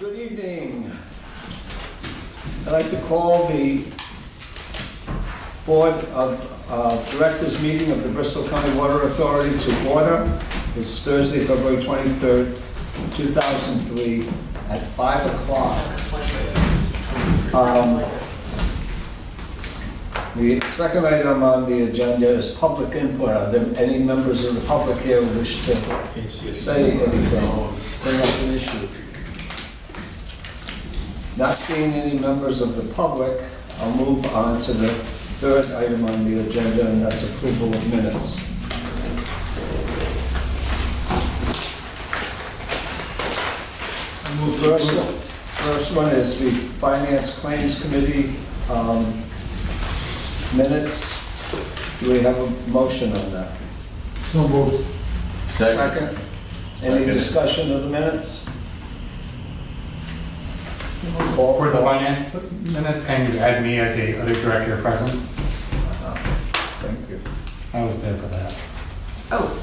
Good evening. I'd like to call the Board of Directors meeting of the Bristol County Water Authority to order. It's Thursday, February 23rd, 2003 at 5 o'clock. The second item on the agenda is public input. Are there any members of the public here who wish to say anything, bring up an issue? Not seeing any members of the public, I'll move on to the third item on the agenda, and that's approval of minutes. First one is the Finance Claims Committee minutes. Do we have a motion on that? So moved. Second. Any discussion of the minutes? For the finance minutes, can you add me as a other director present? Thank you. I was there for that. Oh.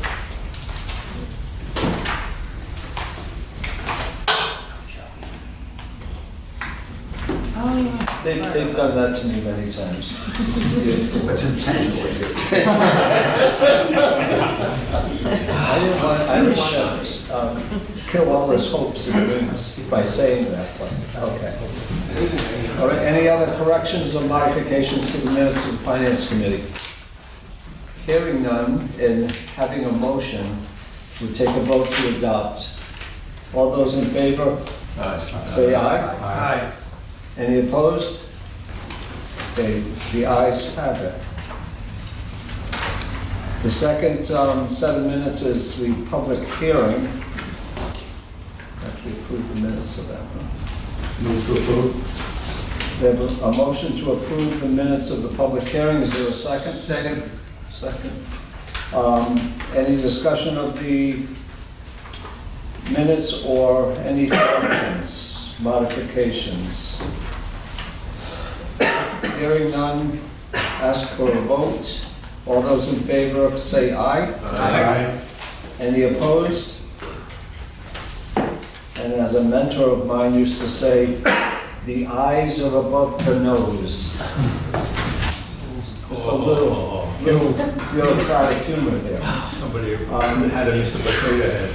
They've done that to me many times. It's intentional. I didn't want to kill all his hopes and dreams by saying that, but, okay. All right, any other corrections or modifications to the minutes of the Finance Committee? Hearing none and having a motion, we take a vote to adopt. All those in favor, say aye. Aye. Any opposed? Okay, the ayes have it. The second set of minutes is the public hearing. Actually approve the minutes of that one. Move to approve. There was a motion to approve the minutes of the public hearing. Is there a second? Second. Second. Any discussion of the minutes or any corrections, modifications? Hearing none, ask for a vote. All those in favor say aye. Aye. Any opposed? And as a mentor of mine used to say, the eyes are above the nose. It's a little try of humor there. Somebody had a Mr. Potato Head.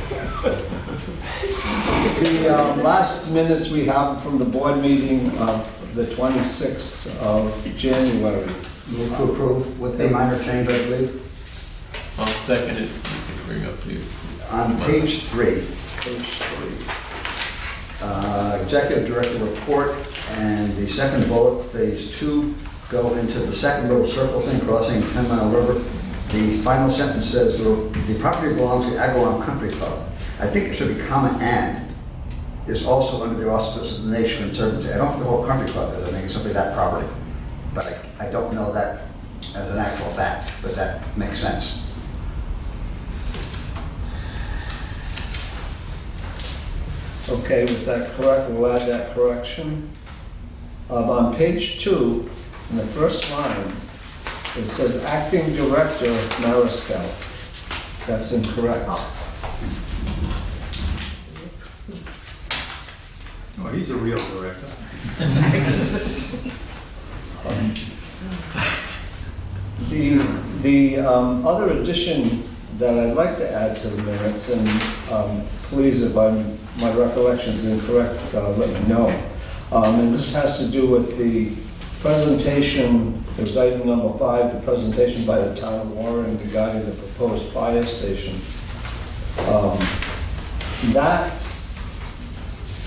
The last minutes we have from the board meeting of the 26th of January. Move to approve with a minor change, I believe. I'll second it. You can bring up to On page 3, Page 3. Executive Director Report, and the second bullet, phase 2, go into the second little circle thing, crossing 10 Mile River. The final sentence says, the property belongs to Agawam Country Club. I think it should be comma and is also under the auspices of the Nature Conservancy. I don't think the whole country club is, I think it's simply that property. But I don't know that as an actual fact, but that makes sense. Okay, with that correct, we'll add that correction. On page 2, in the first line, it says Acting Director Mariscal. That's incorrect. Oh, he's a real director. The other addition that I'd like to add to the minutes, and please, if my recollection is incorrect, let me know. And this has to do with the presentation, it was item number 5, the presentation by the town of Warren regarding the proposed fire station. That,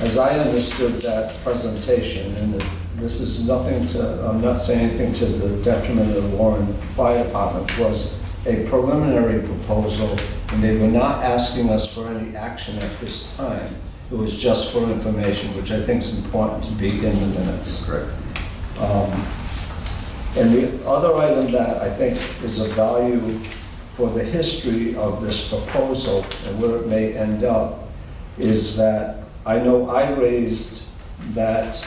as I understood that presentation, and this is nothing to, I'm not saying anything to the detriment of the Warren Fire Department, was a preliminary proposal, and they were not asking us for any action at this time. It was just for information, which I think is important to be in the minutes. Correct. And the other item that I think is of value for the history of this proposal and where it may end up is that I know I raised that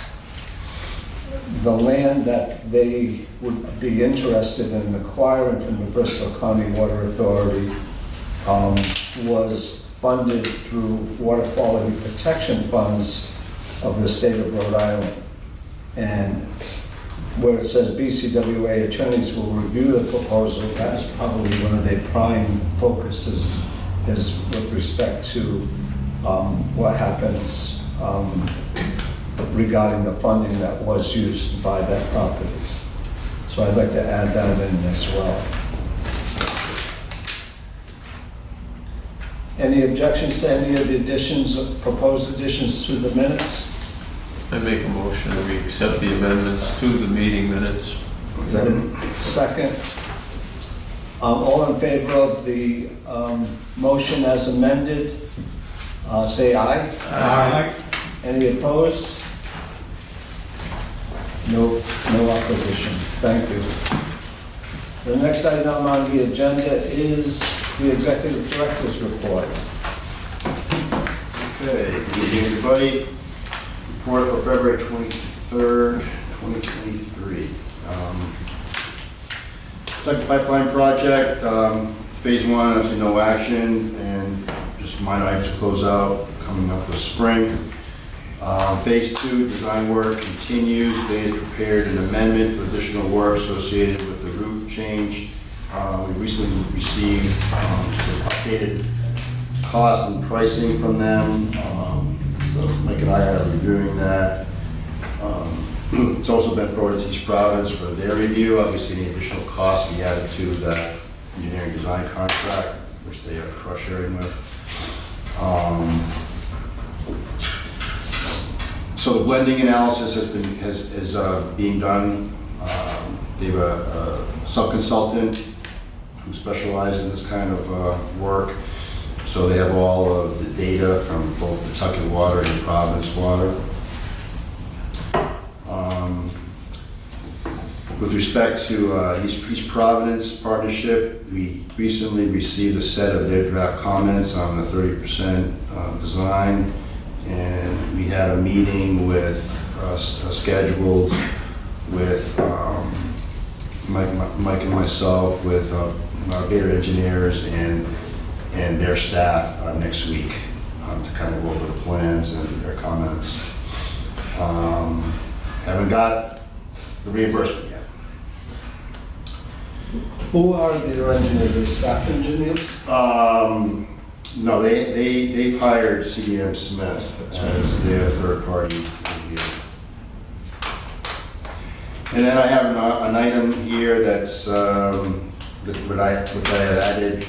the land that they would be interested in acquiring from the Bristol County Water Authority was funded through water quality protection funds of the state of Rhode Island. And where it says BCWA attorneys will review the proposal, that's probably one of their prime focuses, is with respect to what happens regarding the funding that was used by that property. So I'd like to add that in as well. Any objections to any of the additions, proposed additions to the minutes? I make a motion that we accept the amendments to the meeting minutes. Second. All in favor of the motion as amended, say aye. Aye. Any opposed? No opposition. Thank you. The next item on the agenda is the Executive Director's Report. Okay, good evening, everybody. Report for February 23rd, 2023. Kentucky Pipeline Project, phase one, obviously no action, and just minor items to close out, coming up this spring. Phase two, design work continues. They had prepared an amendment for additional work associated with the route change. We recently received some updated costs and pricing from them. So Mike and I are reviewing that. It's also been forwarded to each province for their review. Obviously, any additional costs we added to that engineering design contract, which they are cross-sharing with. So the blending analysis is being done. They have a sub-consultant who specializes in this kind of work. So they have all of the data from both Kentucky Water and Providence Water. With respect to East Providence partnership, we recently received a set of their draft comments on the 30% design, and we had a meeting with scheduled with Mike and myself, with our Bader engineers and their staff next week to kind of go over the plans and their comments. Haven't got the reimbursement yet. Who are their engineers? Are staff engineers? No, they've hired CDM Smith as their third-party engineer. And then I have an item here that's which I had added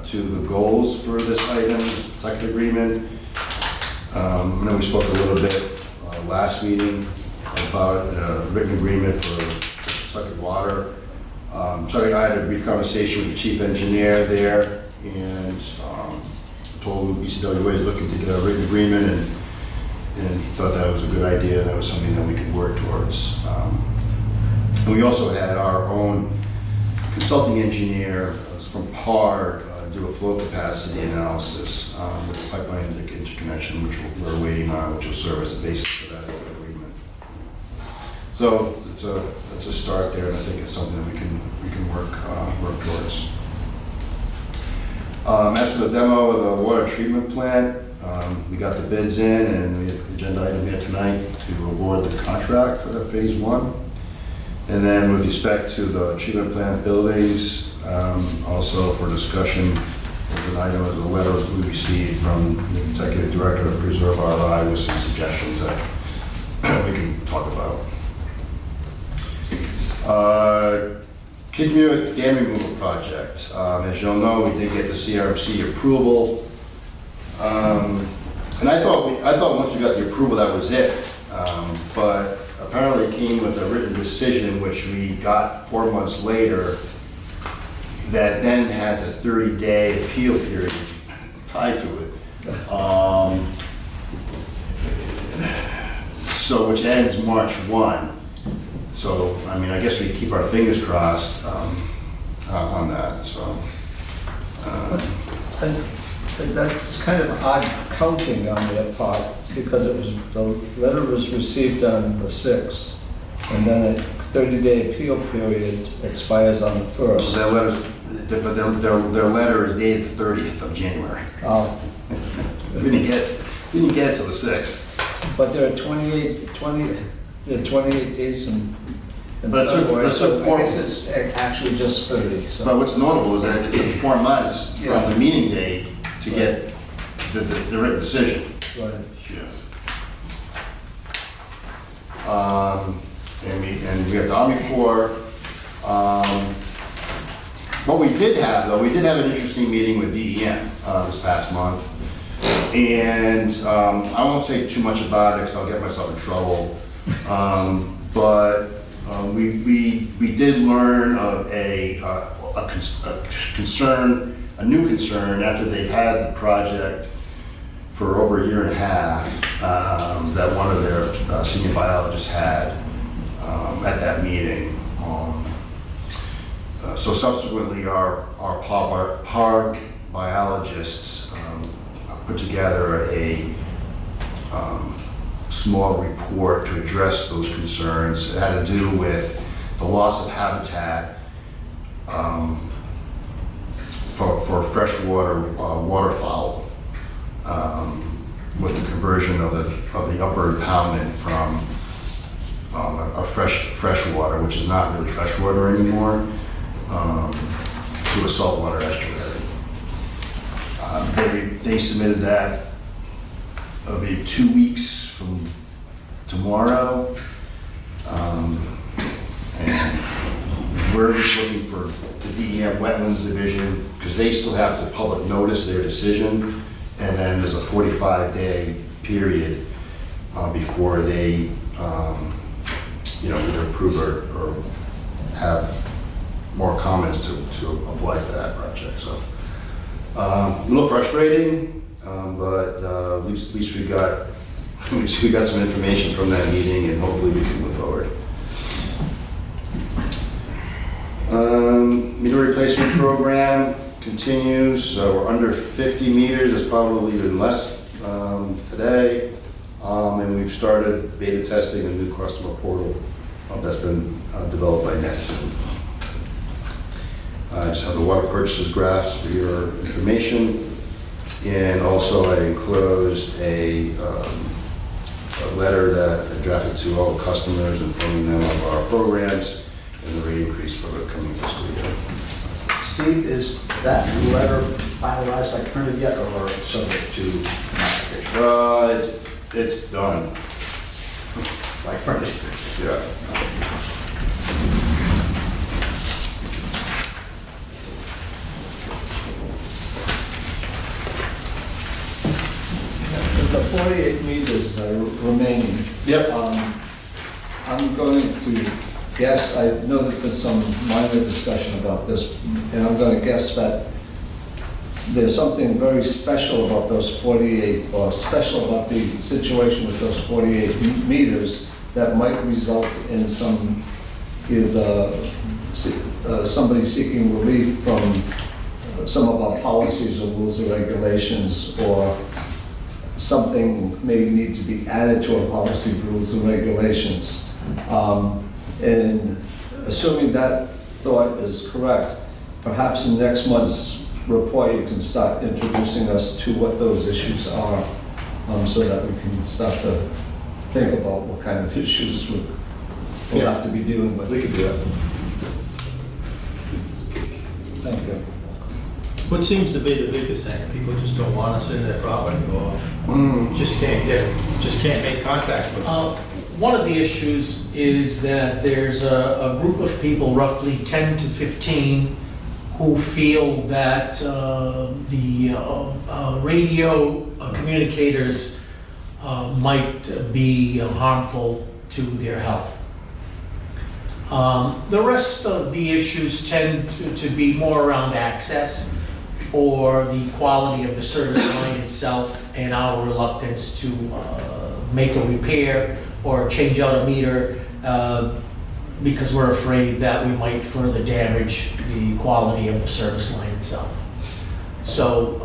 to the goals for this item, this protected agreement. I know we spoke a little bit last meeting about a written agreement for Kentucky Water. So I had a brief conversation with the chief engineer there, and told him BCWA is looking to get a written agreement, and he thought that was a good idea. That was something that we could work towards. And we also had our own consulting engineer from PAR do a flow capacity analysis with the pipeline interconnection, which we're waiting on, which will serve as the basis for that agreement. So it's a start there, and I think it's something that we can work towards. As for the demo of the water treatment plant, we got the bids in, and we have the agenda item here tonight to award the contract for the phase one. And then with respect to the treatment plant buildings, also for discussion, there's an item of the letter we received from the executive director of Preserve RI with some suggestions that we can talk about. Kidmuir Dam Removal Project. As you'll know, we did get the CRC approval. And I thought once we got the approval that was it. But apparently it came with a written decision, which we got 4 months later, that then has a 30-day appeal period tied to it. So which ends March 1. So, I mean, I guess we keep our fingers crossed on that, so. And that's kind of odd counting on their part, because the letter was received on the 6th, and then a 30-day appeal period expires on the 1st. Their letter is dated the 30th of January. Oh. We didn't get it till the 6th. But there are 28 days and. But it took so I four- guess it's actually just 30, so. But what's notable is that it took 4 months Yeah. from the meeting date to get the written decision. Right. And we have the Army Corps. What we did have, though, we did have an interesting meeting with DEM this past month. And I won't say too much about it because I'll get myself in trouble. But we did learn of a concern, a new concern after they've had the project for over a year and a half, that one of their senior biologists had at that meeting. So subsequently, our park biologists put together a small report to address those concerns. It had to do with the loss of habitat for freshwater waterfowl, with the conversion of the upper impoundment from a freshwater, which is not really freshwater anymore, to a saltwater estuary. They submitted that. It'll be 2 weeks from tomorrow, and we're just looking for the DEM Wetlands Division, because they still have to public notice their decision, and then there's a 45-day period before they, either approve or have more comments to apply to that project. So a little frustrating, but at least we got some information from that meeting, and hopefully we can move forward. Meter replacement program continues. We're under 50 meters. It's probably even less today. And we've started beta testing a new customer portal that's been developed by Neptune. I just have the water purchases graphs for your information. And also I enclosed a letter that I drafted to all the customers informing them of our programs and the rate increase for the coming fiscal year. Steve, is that letter finalized, like printed yet, or subject to modification? It's done. Like printed? Yeah. The 48 meters remaining. Yep. I'm going to guess, I know that there's some minor discussion about this, and I'm going to guess that there's something very special about those 48, or special about the situation with those 48 meters that might result in somebody seeking relief from some of our policies or rules or regulations, or something may need to be added to our policy, rules, and regulations. And assuming that thought is correct, perhaps in next month's report you can start introducing us to what those issues are, so that we can start to think about what kind of issues we'll have to be dealing with. We can do that. Thank you. What seems to be the biggest thing? People just don't want us in their property, or just can't make contact with them. One of the issues is that there's a group of people, roughly 10 to 15, who feel that the radio communicators might be harmful to their health. The rest of the issues tend to be more around access, or the quality of the service line itself, and our reluctance to make a repair or change out a meter because we're afraid that we might further damage the quality of the service line itself. So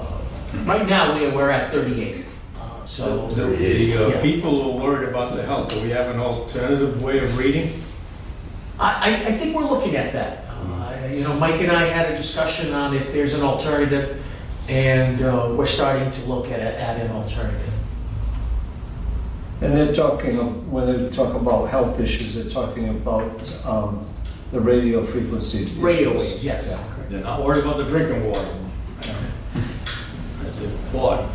right now we're at 38. The people are worried about the health. Do we have an alternative way of reading? I think we're looking at that. Mike and I had a discussion on if there's an alternative, and we're starting to look at an alternative. And they're talking, when they talk about health issues, they're talking about the radio frequency issues. Radio waves, yes. They're not worried about the drinking water. That's it, water.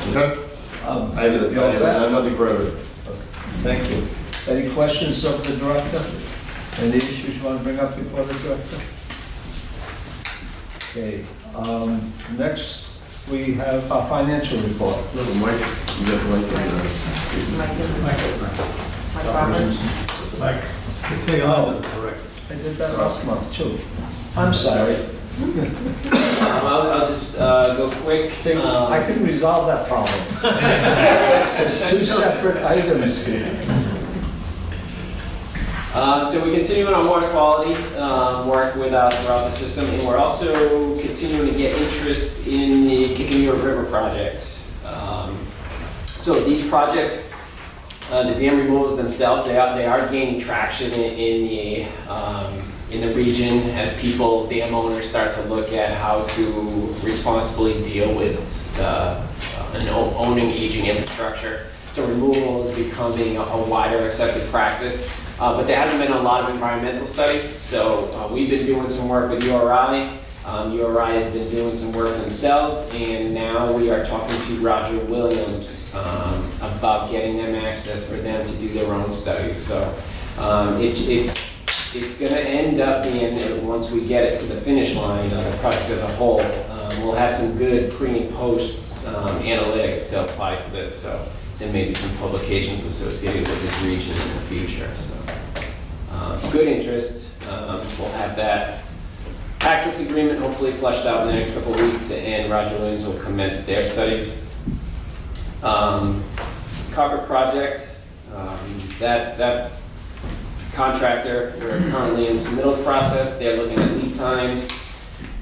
Okay. I have nothing further. Thank you. Any questions of the director? Any issues you want to bring up before the director? Okay, next we have our financial report. Little Mike, you got Mike Mike Roberts. Like, they take on to the director. I did that last month too. I'm sorry. I'll just go quick. See, I can resolve that problem. There's two separate items here. So we continue on our water quality work throughout the system, and we're also continuing to get interest in the Kickapoo River project. So these projects, the dam removals themselves, they are gaining traction in the region as dam owners start to look at how to responsibly deal with owning aging infrastructure. So removal is becoming a wider accepted practice. But there hasn't been a lot of environmental studies, so we've been doing some work with URI. URI has been doing some work themselves, and now we are talking to Roger Williams about getting them access for them to do their own studies. So it's going to end up being, once we get it to the finish line, the project as a whole, we'll have some good pre and post analytics to apply to this. So there may be some publications associated with this region in the future. So good interest. We'll have that access agreement hopefully fleshed out in the next couple of weeks, and Roger Williams will commence their studies. Carpet project, that contractor, we're currently in submittals process. They're looking at lead times,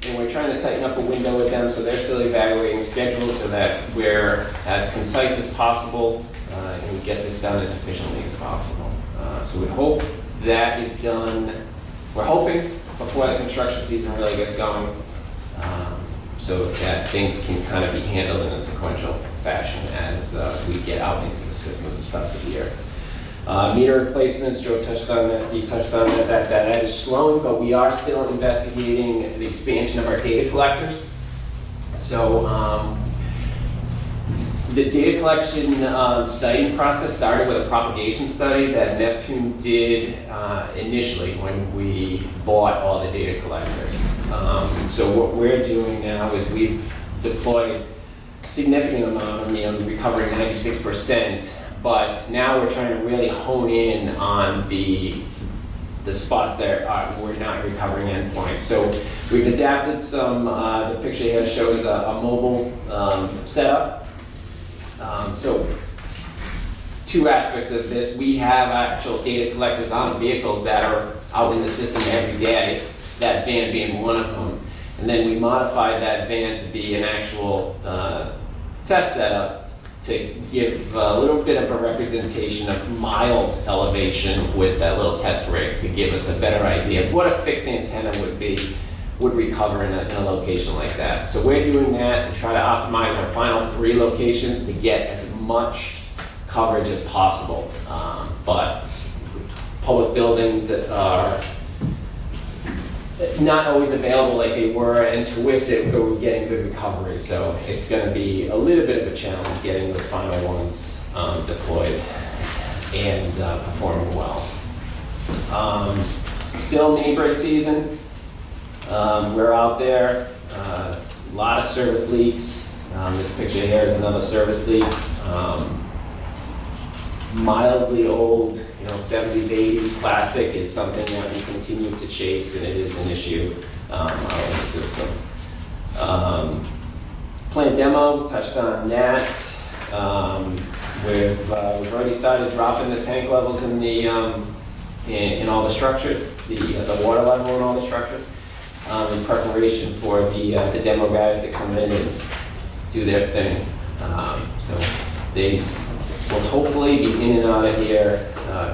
and we're trying to tighten up a window with them, so they're still evaluating schedules so that we're as concise as possible and we get this done as efficiently as possible. So we hope that is done, we're hoping before the construction season really gets going, so that things can kind of be handled in a sequential fashion as we get out into the system to start the year. Meter replacements, Joe touched on that, Steve touched on that, that is slowing, but we are still investigating the expansion of our data collectors. So the data collection siting process started with a propagation study that Neptune did initially when we bought all the data collectors. So what we're doing now is we've deployed a significant amount of them, recovering 96%. But now we're trying to really hone in on the spots that we're not recovering endpoints. So we've adapted some, the picture here shows a mobile setup. So two aspects of this. We have actual data collectors on vehicles that are out in the system every day, that van being one of them. And then we modified that van to be an actual test setup to give a little bit of a representation of mild elevation with that little test rig to give us a better idea of what a fixed antenna would recover in a location like that. So we're doing that to try to optimize our final 3 locations to get as much coverage as possible. But public buildings that are not always available like they were, and to Wisset, where we're getting good recovery. So it's going to be a little bit of a challenge getting those final ones deployed and performing well. Still mini break season. We're out there. A lot of service leaks. This picture here is another service leak. Mildly old, 70s, 80s plastic is something that we continue to chase, and it is an issue out in the system. Plant demo, touched on that. We've already started dropping the tank levels in the in all the structures, the water level in all the structures, in preparation for the demo guys that come in and do their thing. So they will hopefully be in and out of here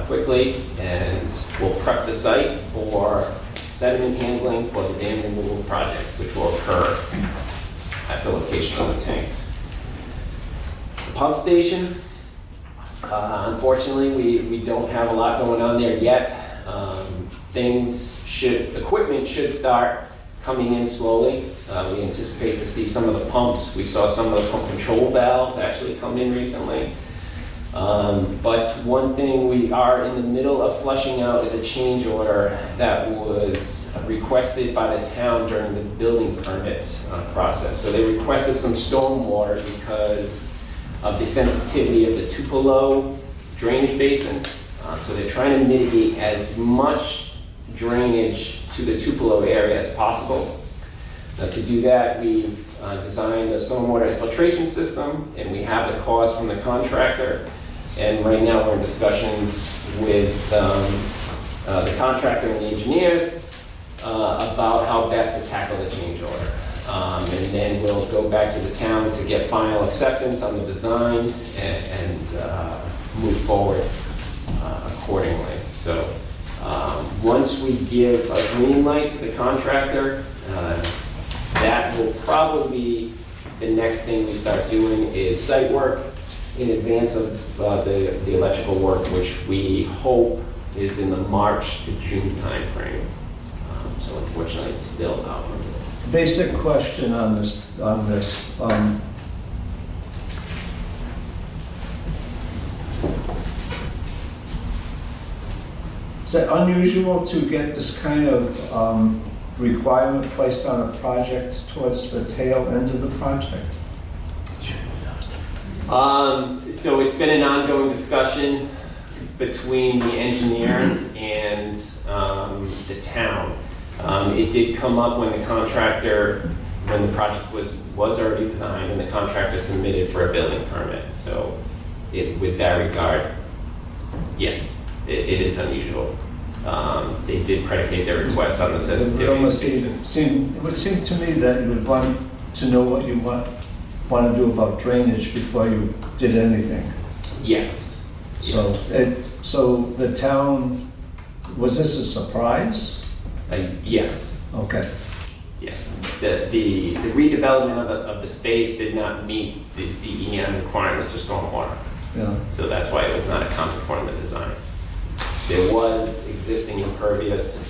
quickly, and we'll prep the site for sediment handling for the dam removal projects, which will occur at the location of the tanks. The pump station, unfortunately, we don't have a lot going on there yet. Equipment should start coming in slowly. We anticipate to see some of the pumps. We saw some of the pump control valves actually come in recently. But one thing we are in the middle of flushing out is a change order that was requested by the town during the building permit process. So they requested some stormwater because of the sensitivity of the Tupelo drainage basin. So they're trying to mitigate as much drainage to the Tupelo area as possible. To do that, we've designed a stormwater infiltration system, and we have the cost from the contractor. And right now, we're in discussions with the contractor and the engineers about how best to tackle the change order. And then we'll go back to the town to get final acceptance on the design and move forward accordingly. So once we give a green light to the contractor, that will probably be the next thing we start doing is site work in advance of the electrical work, which we hope is in the March to June timeframe. So unfortunately, it's still out. Basic question on this. Is it unusual to get this kind of requirement placed on a project towards the tail end of the project? So it's been an ongoing discussion between the engineer and the town. It did come up when the project was already designed and the contractor submitted for a building permit. So with that regard, yes, it is unusual. They did predicate their request on the sensitivity. It would seem to me that you would want to know what you want to do about drainage before you did anything. Yes. So the town, was this a surprise? Yes. Okay. Yeah. The redevelopment of the space did not meet the DEM requirements for stormwater. Yeah. So that's why it was not accounted for in the design. There was existing impervious,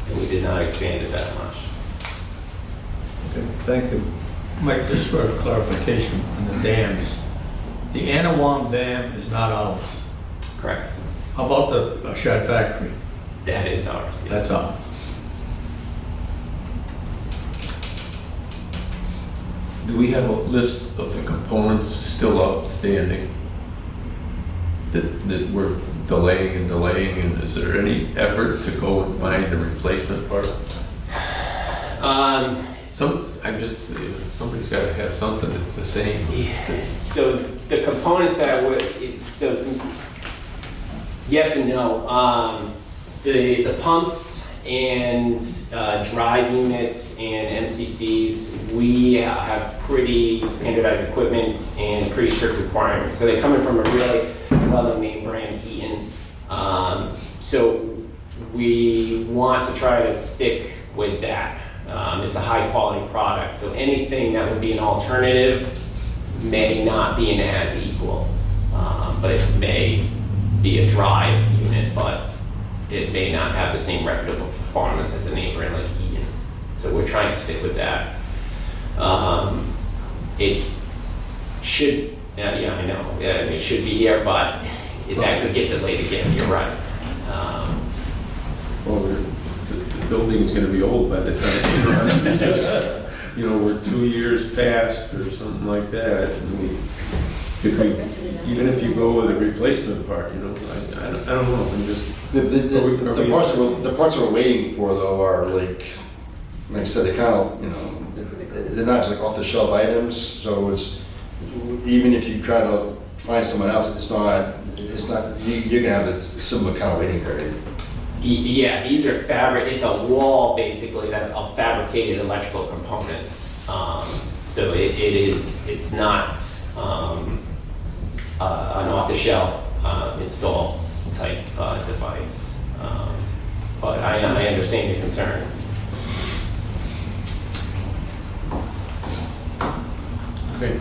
and we did not expand it that much. Okay, thank you. Mike, just for clarification on the dams. The Anawam Dam is not ours. Correct. How about the Shad Factory? That is ours. Yes. That's ours. Do we have a list of the components still outstanding that we're delaying, and is there any effort to go and find the replacement part? Somebody's got to have something that's the same. So the components that yes and no. The pumps and drive units and MCCs, we have pretty standardized equipment and pretty strict requirements. So they're coming from a really well-known name brand, Eaton. So we want to try to stick with that. It's a high-quality product, so anything that would be an alternative may not be an as equal, but it may be a drive unit, but it may not have the same reputable performance as a name brand like Eaton. So we're trying to stick with that. It should, yeah, I know, it should be here, but that could get delayed again, you're right. Well, the building is going to be old by the time, we're 2 years past or something like that. Even if you go with a replacement part, I don't know, I'm just... The parts we're waiting for though are like I said, they kind of, they're not just like off the shelf items, so it's, even if you try to find someone else, it's not, you're gonna have a similar kind of waiting period. Yeah, these are it's a wall basically of fabricated electrical components. So it's not an off-the-shelf install type device. But I understand your concern. Great.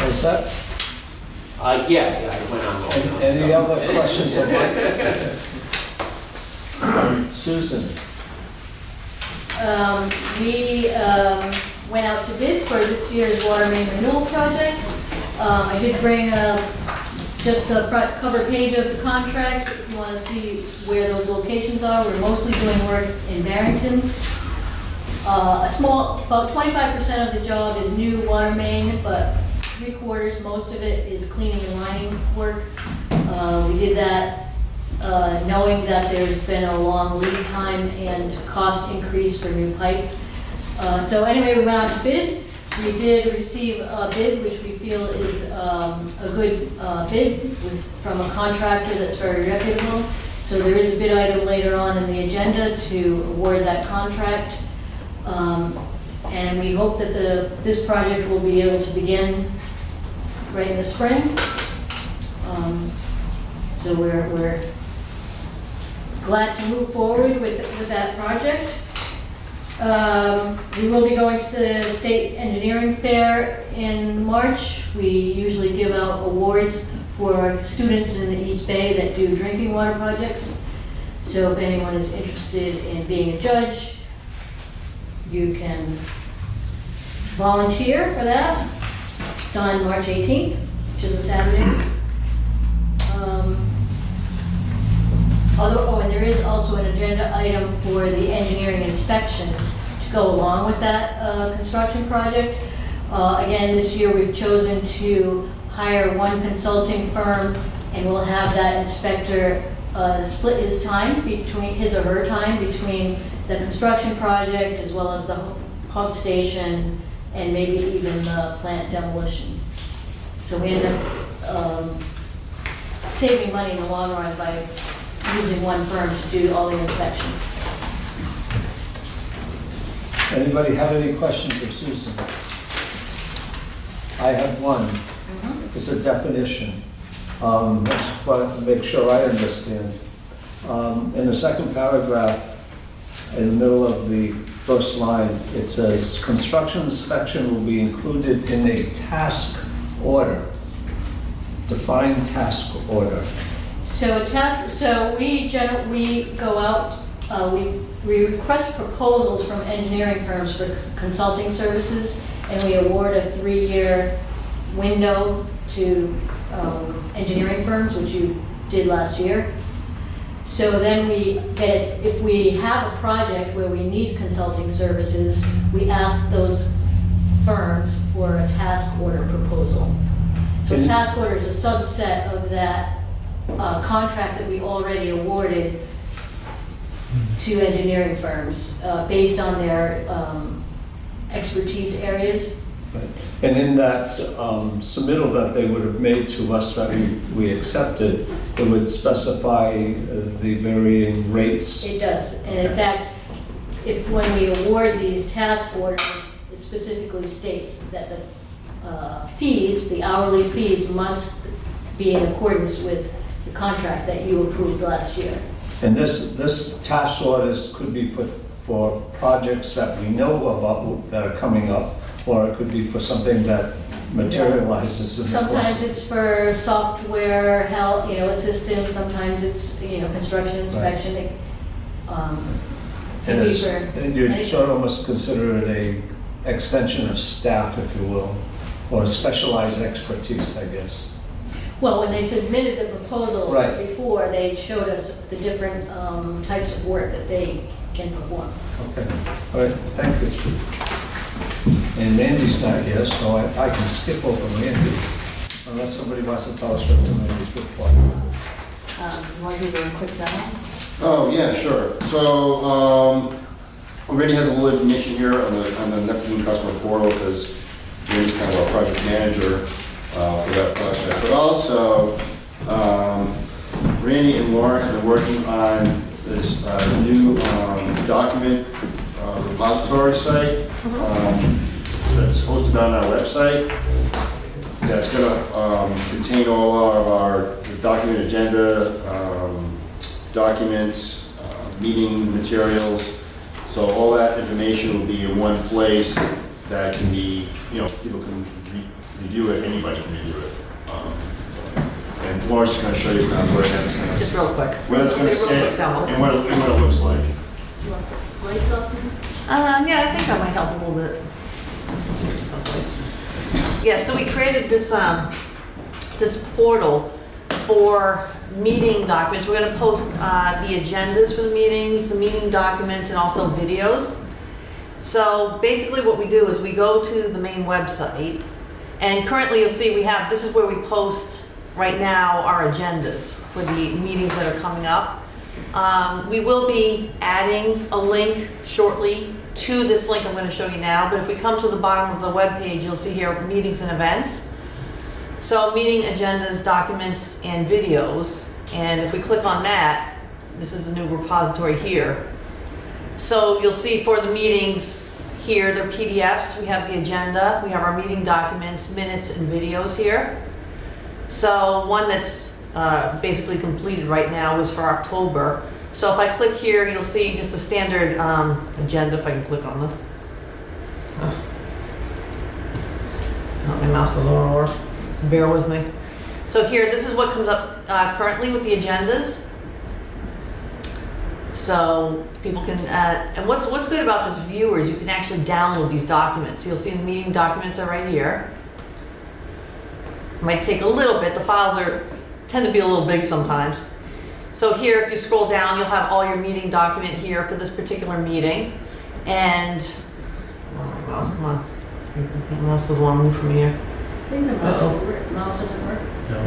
All set? Yeah, I went on. Any other questions of Mike? Susan? We went out to bid for this year's water main renewal project. I did bring just the front cover page of the contract, if you want to see where those locations are. We're mostly doing work in Barrington. About 25% of the job is new water main, but 3/4, most of it is cleaning and lining work. We did that knowing that there's been a long lead time and cost increase for new pipe. So anyway, we went out to bid. We did receive a bid, which we feel is a good bid from a contractor that's very reputable. So there is a bid item later on in the agenda to award that contract. And we hope that this project will be able to begin right in the spring. So we're glad to move forward with that project. We will be going to the State Engineering Fair in March. We usually give out awards for students in the East Bay that do drinking water projects. So if anyone is interested in being a judge, you can volunteer for that. It's on March 18th, which is a Saturday. And there is also an agenda item for the engineering inspection to go along with that construction project. Again, this year we've chosen to hire one consulting firm, and we'll have that inspector split his time between his or her time between the construction project as well as the pump station and maybe even the plant demolition. So we end up saving money in the long run by using one firm to do all the inspection. Anybody have any questions of Susan? I have one. It's a definition. Just want to make sure I understand. In the second paragraph, in the middle of the first line, it says, construction inspection will be included in a task order. Define task order. So we go out, we request proposals from engineering firms for consulting services, and we award a 3-year window to engineering firms, which you did last year. So then if we have a project where we need consulting services, we ask those firms for a task order proposal. So a task order is a subset of that contract that we already awarded to engineering firms based on their expertise areas. Right. And in that submittal that they would have made to us that we accepted, it would specify the varying rates. It does. And in fact, when we award these task orders, it specifically states that the the hourly fees must be in accordance with the contract that you approved last year. And this task orders could be for projects that we know about that are coming up, or it could be for something that materializes in the course. Sometimes it's for software help, assistance, sometimes it's, construction inspection. And you'd sort of almost consider it a extension of staff, if you will, or specialized expertise, I guess. Well, when they submitted the proposals Right. before, they showed us the different types of work that they can perform. Okay, all right, thank you. And Mandy's not here, so I can skip over Mandy, unless somebody wants to tell us what's in Mandy's report. You want to do a quick demo? Oh, yeah, sure. So, Randy has a little information here on the Neptune customer portal, because Randy's kind of our project manager for that project. But also, Randy and Lauren have been working on this new document repository site that's hosted on our website. That's going to contain all of our document agenda, documents, meeting materials, So all that information will be in one place that can be, people can review it, anybody can review it. And Laura's just gonna show you kind of where that's gonna, Just real quick. where it's gonna Real sit quick demo. and what it looks like. Do you want the lights off? Yeah, I think that might help a little bit. Yeah, so we created this, this portal for meeting documents. We're gonna post, the agendas for the meetings, the meeting documents, and also videos. So basically what we do is we go to the main website, and currently you'll see this is where we post right now our agendas for the meetings that are coming up. We will be adding a link shortly to this link I'm going to show you now, but if we come to the bottom of the web page, you'll see here meetings and events. So meeting agendas, documents, and videos. And if we click on that, this is the new repository here. So you'll see for the meetings here, they're PDFs. We have the agenda, we have our meeting documents, minutes, and videos here. So one that's basically completed right now was for October. So if I click here, you'll see just a standard agenda, if I can click on this. Oh, my mouse doesn't want to work, so bear with me. So here, this is what comes up currently with the agendas. So people can, and what's good about this viewer is you can actually download these documents. You'll see the meeting documents are right here. Might take a little bit, the files tend to be a little big sometimes. So here, if you scroll down, you'll have all your meeting document here for this particular meeting. And, oh my mouse, come on. My mouse doesn't want to move from here. I think the mouse doesn't work.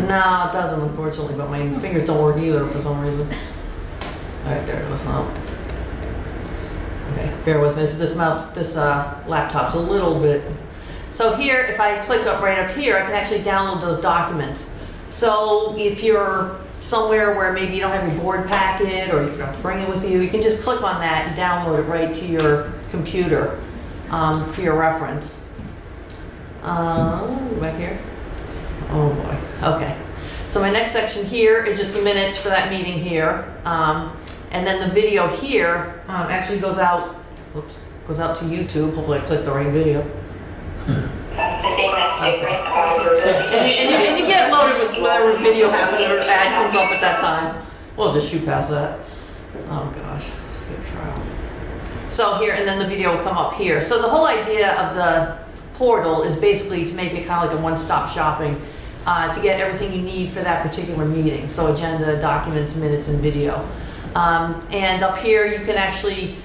No, it doesn't, unfortunately, but my fingers don't work either for some reason. All right, there it goes now. Okay, bear with me. This laptop's a little bit. So here, if I click up right up here, I can actually download those documents. So if you're somewhere where maybe you don't have your board packet, or if you have to bring it with you, you can just click on that and download it right to your computer for your reference. Back here. Oh boy. Okay. So my next section here is just the minutes for that meeting here. And then the video here actually goes out to YouTube. Hopefully I clicked the right video. The thing that's different about your And you get loaded with whatever video happens or ad comes up at that time. We'll just shoot past that. Oh gosh, skip trial. So here, and then the video will come up here. So the whole idea of the portal is basically to make it kind of like a one-stop shopping to get everything you need for that particular meeting. So agenda, documents, minutes, and video. And up here, you can actually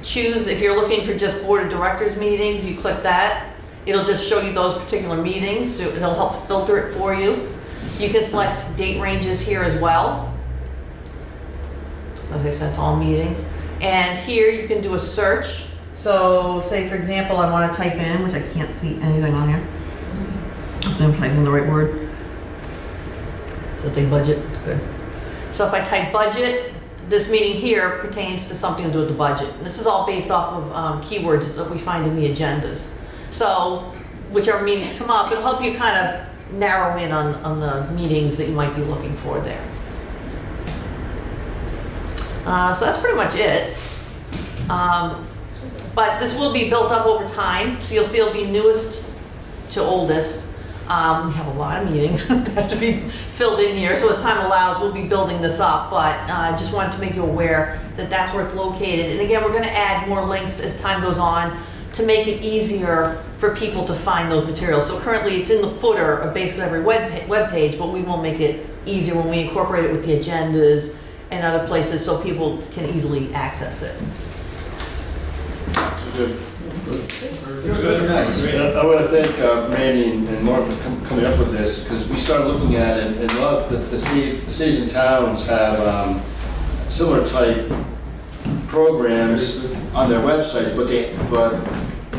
choose, if you're looking for just board of directors meetings, you click that. It'll just show you those particular meetings. So it'll help filter it for you. You can select date ranges here as well. So as I said, to all meetings. And here you can do a search. So say, for example, I want to type in, which I can't see anything on here. I'm typing the right word. So it's a budget. Good. So if I type budget, this meeting here pertains to something to do with the budget. This is all based off of keywords that we find in the agendas. So whichever meetings come up, it'll help you kind of narrow in on the meetings that you might be looking for there. So that's pretty much it. But this will be built up over time. So you'll see it'll be newest to oldest. We have a lot of meetings that have to be filled in here, so as time allows, we'll be building this up, but I just wanted to make you aware that that's where it's located. And again, we're going to add more links as time goes on to make it easier for people to find those materials. So currently it's in the footer of basically every web page, but we will make it easier when we incorporate it with the agendas and other places so people can easily access it. Good. Very nice. I want to thank Randy and Norm for coming up with this, because we started looking at it, and a lot of the cities and towns have similar type programs on their websites, but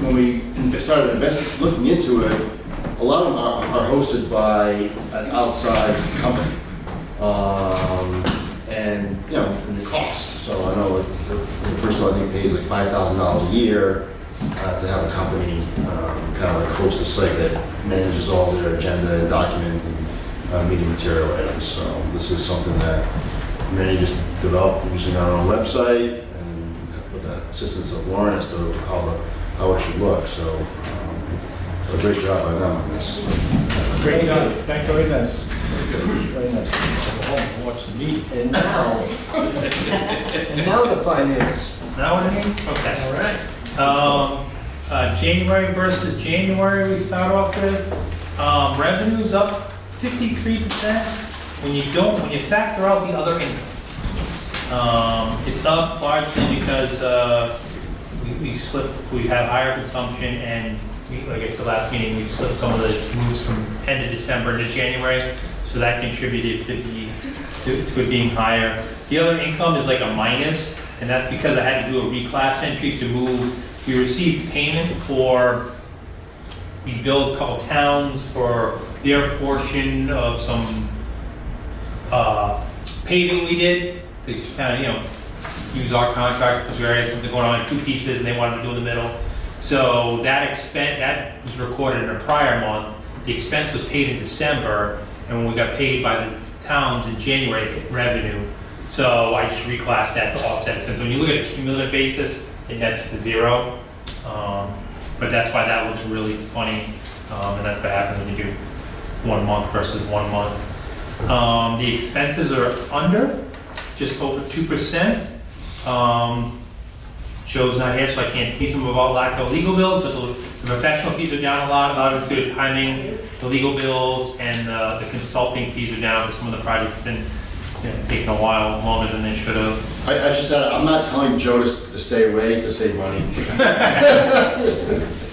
when we started looking into it, a lot of them are hosted by an outside company, and and the cost. So I know Bristol, I think, pays like $5,000 a year to have a company kind of like host a site that manages all their agenda and document and meeting material items. So this is something that Randy just developed using our own website and with the assistance of Lauren as to how it should look, so a great job by them on this. Great job. Thank you. Very nice. Very nice. Go home and watch the meeting. And now the finance. Now what I mean? Okay. All right. January versus January, we start off with. Revenue's up 53%. When you factor out the other income. It's up largely because we had higher consumption and like I said last meeting, we slipped some of the moves from end of December to January, so that contributed to it being higher. The other income is like a minus, and that's because I had to do a reclass entry to move. We received payment for, we billed a couple towns for their portion of some paving we did. To kind of, use our contract because we already had something going on in two pieces and they wanted to do in the middle. So that expense, that was recorded in a prior month. The expense was paid in December, and when we got paid by the towns in January, it hit revenue. So I just reclassed that to offset it. So when you look at a cumulative basis, it nets to zero. But that's why that looks really funny. And that's what happens when you do 1 month versus 1 month. The expenses are under, just over 2%. Joe's not here, so I can't tease him about lack of legal bills, but the professional fees are down a lot. A lot of it's due to timing, the legal bills, and the consulting fees are down because some of the projects have been taking a while longer than they should have. I should say, I'm not telling Joe to stay away to save money.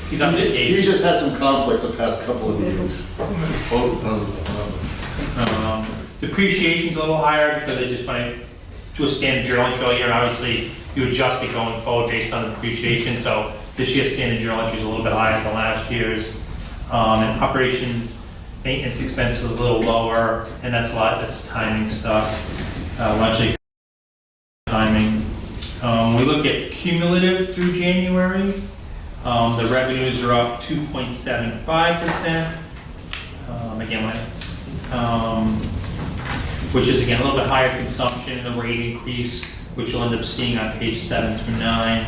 He's on vacation. He just had some conflicts the past couple of meetings. Depreciation's a little higher because I just went to a standard journal entry all year, and obviously you adjust it going forward based on the depreciation. So this year's standard journal entry is a little bit higher than last year's. And operations, maintenance expenses a little lower, and that's timing stuff, largely timing. We look at cumulative through January. The revenues are up 2.75%. Which is again a little bit higher consumption and the rate increase, which you'll end up seeing on page 7 through 9.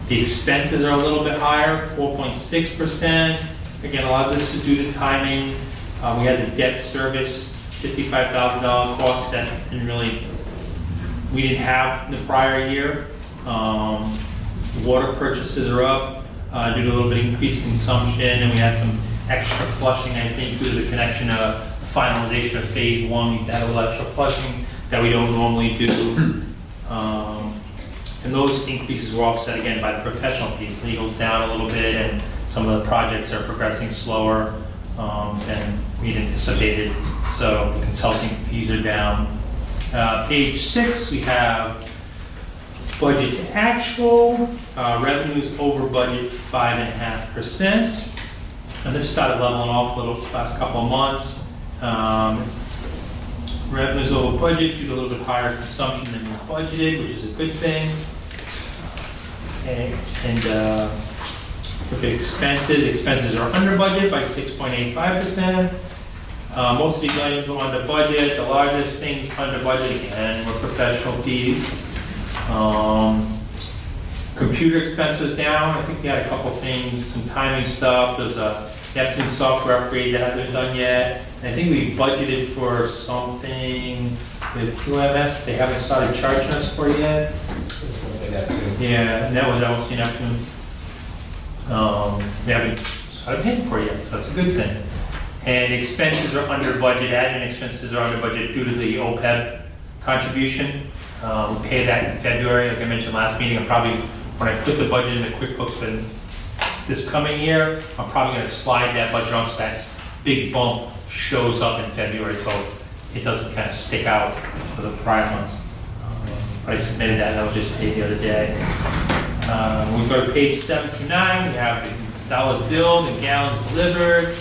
The expenses are a little bit higher, 4.6%. Again, a lot of this is due to timing. We had the debt service, $55,000 cost that we didn't have in the prior year. Water purchases are up due to a little bit of increased consumption, and we had some extra flushing, I think, due to the connection of finalization of phase 1. We had a little extra flushing that we don't normally do. And those increases were offset again by the professional fees. Legal's down a little bit, and some of the projects are progressing slower than we'd anticipated. So the consulting fees are down. Page 6, we have budget to actual. Revenues over budget 5.5%. And this started leveling off a little last couple of months. Revenues over budget due to a little bit higher consumption than we budgeted, which is a good thing. And look at expenses. Expenses are under budget by 6.85%. Most of these items are under budget. The largest things under budget again were professional fees. Computer expenses down. I think we had a couple things, some timing stuff. There's a Neptune software upgrade that hasn't been done yet. And I think we budgeted for something with QMS they haven't started charging us for yet. Yeah, and that was LC Neptune. They haven't started paying for it yet, so that's a good thing. And expenses are under budget. Admin expenses are under budget due to the OPEB contribution. We pay that in February, like I mentioned last meeting. I'm probably, when I put the budget in the QuickBooks for this coming year, I'm probably going to slide that budget on so that big bump shows up in February, so it doesn't kind of stick out for the prior months. I submitted that, and that was just paid the other day. We go to page 7 through 9. We have the dollars billed and gallons delivered.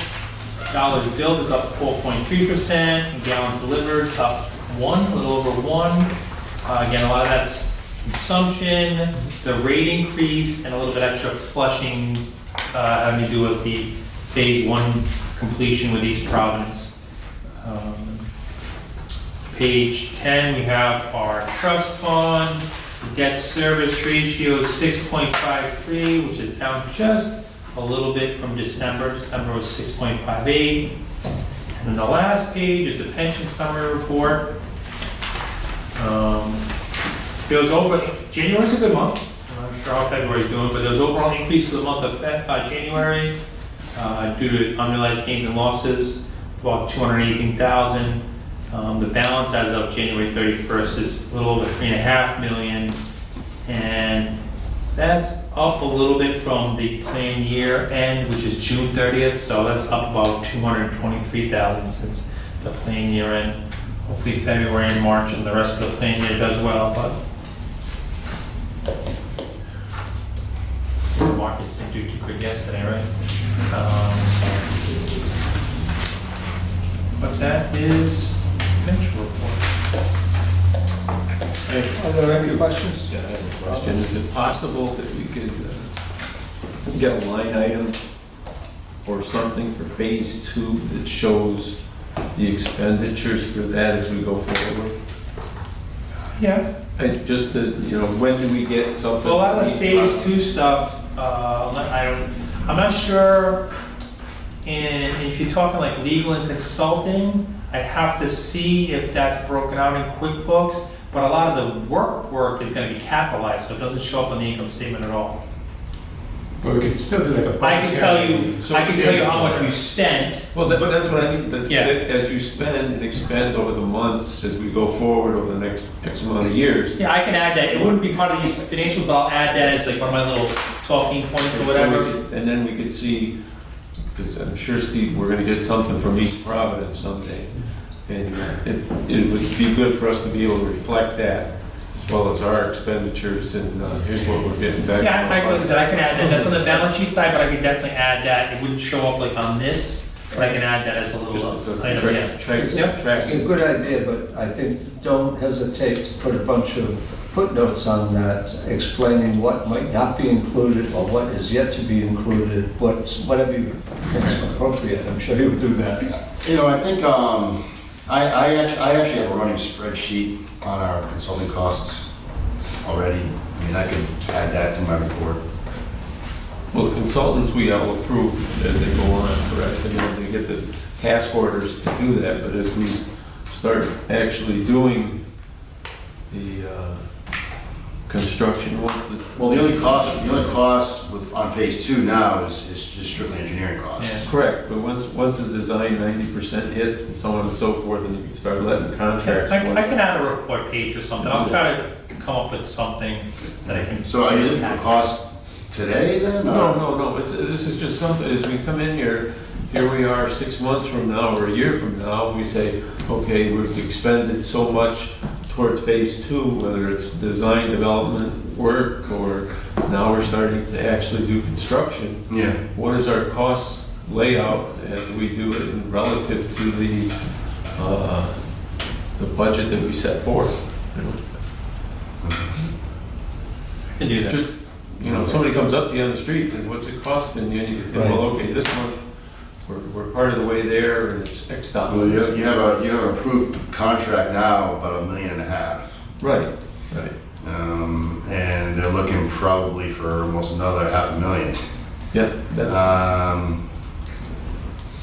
Dollars billed is up 4.3%, and gallons delivered up a little over 1. Again, a lot of that's consumption, the rate increase, and a little bit extra flushing having to do with the phase 1 completion with East Providence. Page 10, we have our trust fund. The debt service ratio is 6.53, which is down just a little bit from December. December was 6.58. And then the last page is the pension summary report. There was January's a good month. I'm not sure how February's doing, but there was overall increase for the month of January due to unrealized gains and losses, about 218,000. The balance as of January 31st is a little over 3.5 million, and that's up a little bit from the planned year end, which is June 30th, so that's up about 223,000 since the planned year end. Hopefully February and March and the rest of the planned year does well, but the markets didn't do too good yesterday, right? But that is financial report. Are there any questions? Yeah, I have a question. Is it possible that we could get a line item or something for phase 2 that shows the expenditures for that as we go forward? Yeah. And just that, when do we get something? Well, a lot of the from phase each 2 stuff, I'm not sure, and if you're talking like legal and consulting, I'd have to see if that's broken out in QuickBooks, but a lot of the work is gonna be capitalized, so it doesn't show up on the income statement at all. But we could still do like a I can tell you, So I can tell you how much we spent. Well, but that's what I mean, but Yeah. as you spend and expend over the months, as we go forward over the next X amount of years. Yeah, I can add that, it wouldn't be part of these financials, but I'll add that as like one of my little talking points or whatever. And then we could see, because I'm sure, Steve, we're gonna get something from East Providence someday. And it would be good for us to be able to reflect that, as well as our expenditures, and here's what we're getting back. Yeah, like I said, I can add that, that's on the balance sheet side, but I can definitely add that, it wouldn't show up like on this, but I can add that as a little item, yeah. It's a good idea, but I think don't hesitate to put a bunch of footnotes on that explaining what might not be included or what is yet to be included, whatever you think is appropriate. I'm sure you would do that. I think, I actually have a running spreadsheet on our consulting costs already. I mean, I could add that to my report. Well, the consultants we all approve as they go on, correct? And they get the task orders to do that, but as we start actually doing the construction, Well, the only cost on phase 2 now is just strictly engineering costs. Yeah. correct, but once the design 90% hits and so on and so forth, and you can start letting contracts. I can add a report page or something, I'll try to come up with something that I can. So are you looking for costs today then? or- No, this is just something, as we come in here we are 6 months from now or a year from now, we say, okay, we've expended so much towards phase 2, whether it's design development work or now we're starting to actually do construction. Yeah. What is our cost layout as we do it in relative to the budget that we set forth? I can do that. Just, somebody comes up to you on the street and says, what's it costing you? And you can say, well, okay, this month, we're part of the way there and it's X dollars. Well, you have an approved contract now, about $1.5 million. Right. And they're looking probably for almost another $500,000. Yeah, that's.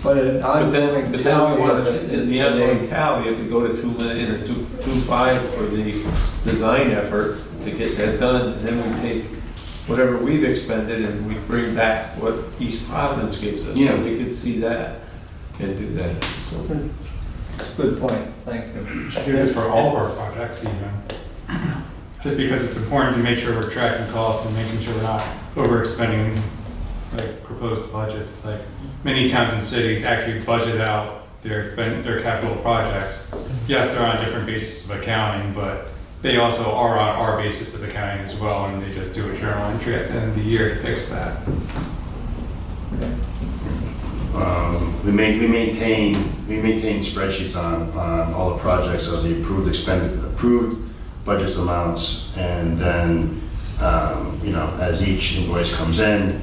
But an But ongoing then we tally want of to, in the ongoing tally, if we go to 2 million or 2.5 for the design effort to get that done, and then we take whatever we've expended and we bring back what East Providence gives us. Yeah. So we could see that and do that. So, That's a good point, thank you. We should do this for all of our projects even. Just because it's important to make sure we're tracking costs and making sure we're not overexpending like proposed budgets. Like many towns and cities actually budget out their capital projects. Yes, they're on different basis of accounting, but they also are on our basis of accounting as well, and they just do a journal entry at the end of the year to fix that. We maintain spreadsheets on all the projects of the approved budget amounts, and then as each invoice comes in,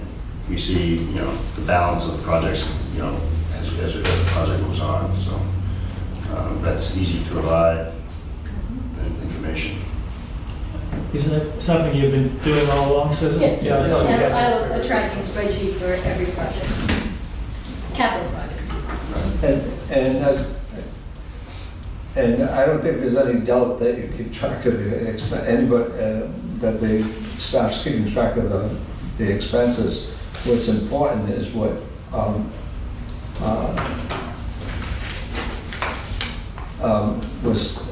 we see the balance of the projects as the project goes on. So that's easy to provide information. Isn't it something you've been doing all along, Susan? Yes, Yeah, I know you I have. have a tracking spreadsheet for every project, capital project. And I don't think there's any doubt that you keep track of the anybody, that the staff's keeping track of the expenses. What's important is what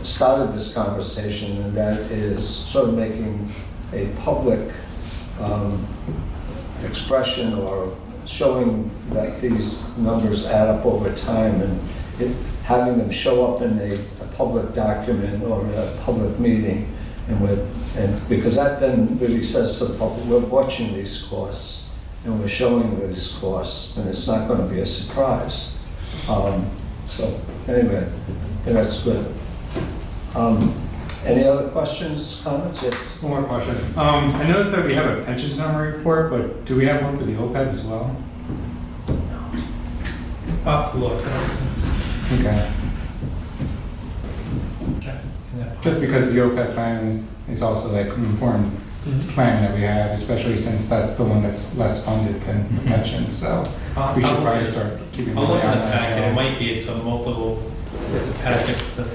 started this conversation, and that is sort of making a public expression or showing that these numbers add up over time, and having them show up in a public document or a public meeting, and because that then really says to the public, we're watching these costs and we're showing these costs, and it's not going to be a surprise. So anyway, I think that's good. Any other questions, comments? Yes. One more question. I noticed that we have a pension summary report, but do we have one for the OPEB as well? I'll have to look. Okay. Just because the OPEB plan is also like an important plan that we have, especially since that's the one that's less funded than the pension, so we should probably start keeping an eye I'll on look at the that as packet, it well. might be, it's a packet, I'm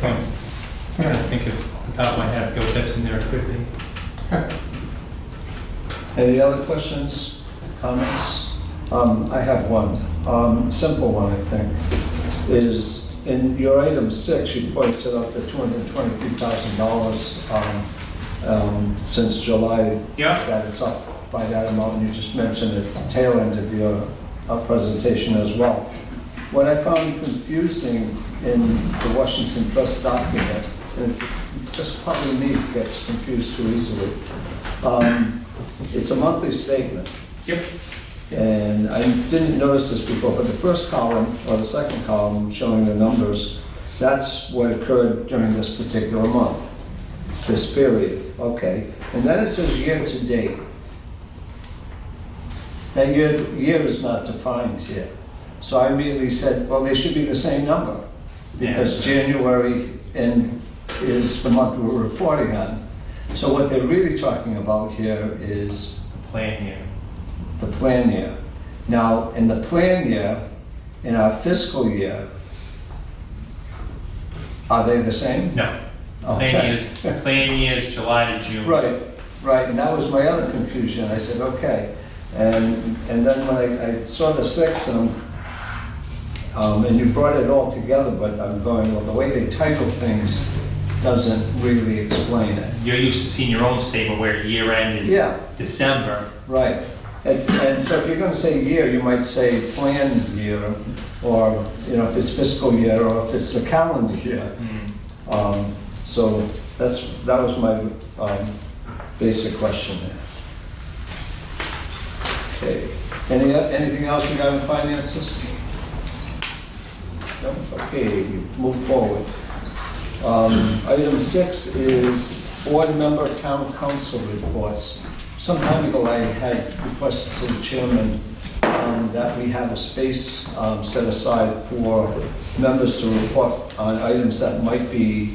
trying to think of, off the top of my head, the OPEB's in there quickly. Any other questions, comments? I have one, simple one, I think, is in your item 6, you pointed out the $223,000 since July. Yeah. That it's up by that amount, and you just mentioned at the tail end of your presentation as well. What I found confusing in the Washington Press document, and it's just probably me who gets confused too easily, it's a monthly statement. Yep. And I didn't notice this before, but the first column, or the second column showing the numbers, that's what occurred during this particular month, this period, okay. And then it says year to date. That year is not defined here. So I immediately said, well, they should be the same number, because January is the month we're reporting on. So what they're really talking about here is The plan here. the plan year. Now, in the plan year, in our fiscal year, are they the same? No. Okay. Plan year is July to June. Right, and that was my other confusion. I said, okay. And then when I saw the 6, and you brought it all together, but I'm going, well, the way they title things doesn't really explain it. You're used to seeing your own statement where year end is December. Right. And so if you're going to say year, you might say plan year, or if it's fiscal year, or if it's the calendar year. So that was my basic question there. Okay. Anything else regarding finances? No? Okay, move forward. Item 6 is board member town council reports. Some time ago, I had requested to the chairman that we have a space set aside for members to report on items that might be,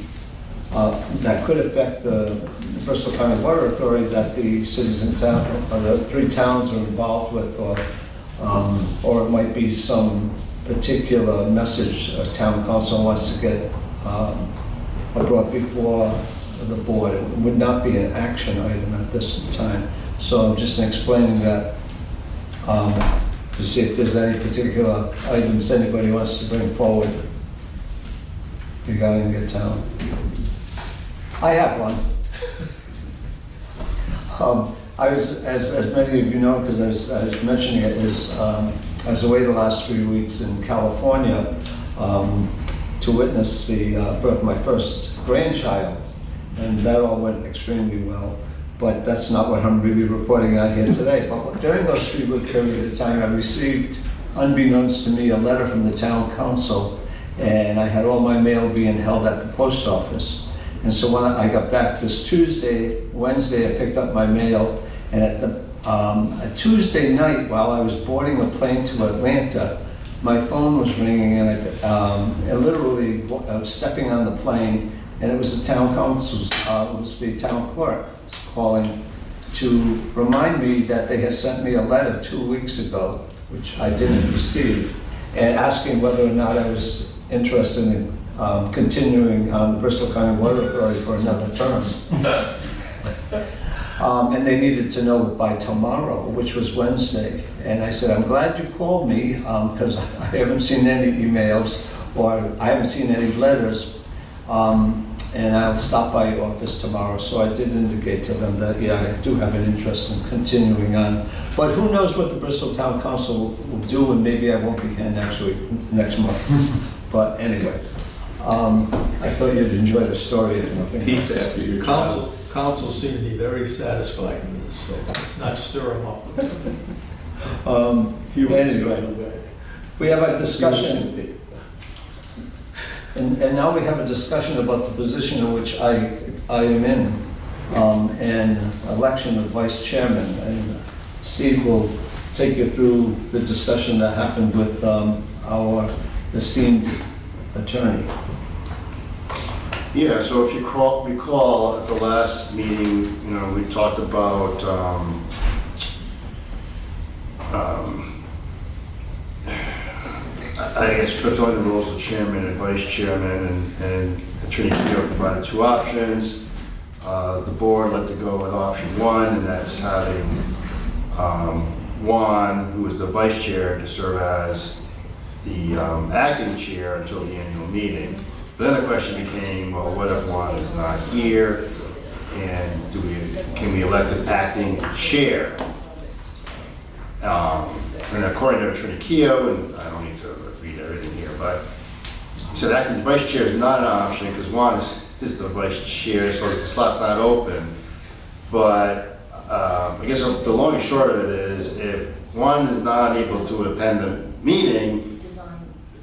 that could affect the Bristol County Water Authority that the cities and town, or the 3 towns are involved with, or it might be some particular message a town council wants to get brought before the board. It would not be an action item at this time. So I'm just explaining that to see if there's any particular items anybody wants to bring forward regarding the town. I have one. I was, as many of you know, because I was mentioning it, I was away the last 3 weeks in California to witness the birth of my first grandchild, and that all went extremely well. But that's not what I'm really reporting on here today. But during those 3-week period of time, I received, unbeknownst to me, a letter from the town council, and I had all my mail being held at the post office. And so when I got back this Wednesday, I picked up my mail, and at a Tuesday night, while I was boarding a plane to Atlanta, my phone was ringing, and I literally stepping on the plane, and it was the town council's, it was the town clerk calling to remind me that they had sent me a letter 2 weeks ago, which I didn't receive, and asking whether or not I was interested in continuing on the Bristol County Water Authority for another term. And they needed to know by tomorrow, which was Wednesday. And I said, I'm glad you called me, because I haven't seen any emails, or I haven't seen any letters, and I'll stop by your office tomorrow. So I did indicate to them that, yeah, I do have an interest in continuing on. But who knows what the Bristol Town Council will do, and maybe I won't be here next month. But anyway, I thought you'd enjoy the story if nothing Pete's else. after your council seem to be very satisfied with this, so let's not stir them up. Anyway, we have a discussion, and now we have a discussion about the position in which I am in, and election of vice chairman. And Steve will take you through the discussion that happened with our esteemed attorney. Yeah, so if you recall at the last meeting, you know, we talked about I guess fulfilling the roles of chairman and vice chairman, and Attorney Keogh provided two options. The board let to go with option one, and that's having Juan, who is the vice chair, to serve as the acting chair until the annual meeting. Then the question became, well, what if Juan is not here, and can we elect an acting chair? And according to Attorney Keogh, and I don't need to read everything here, but he said acting vice chair is not an option because Juan is the vice chair, so the slot's not open. But I guess the long and short of it is, if Juan is not able to attend the meeting,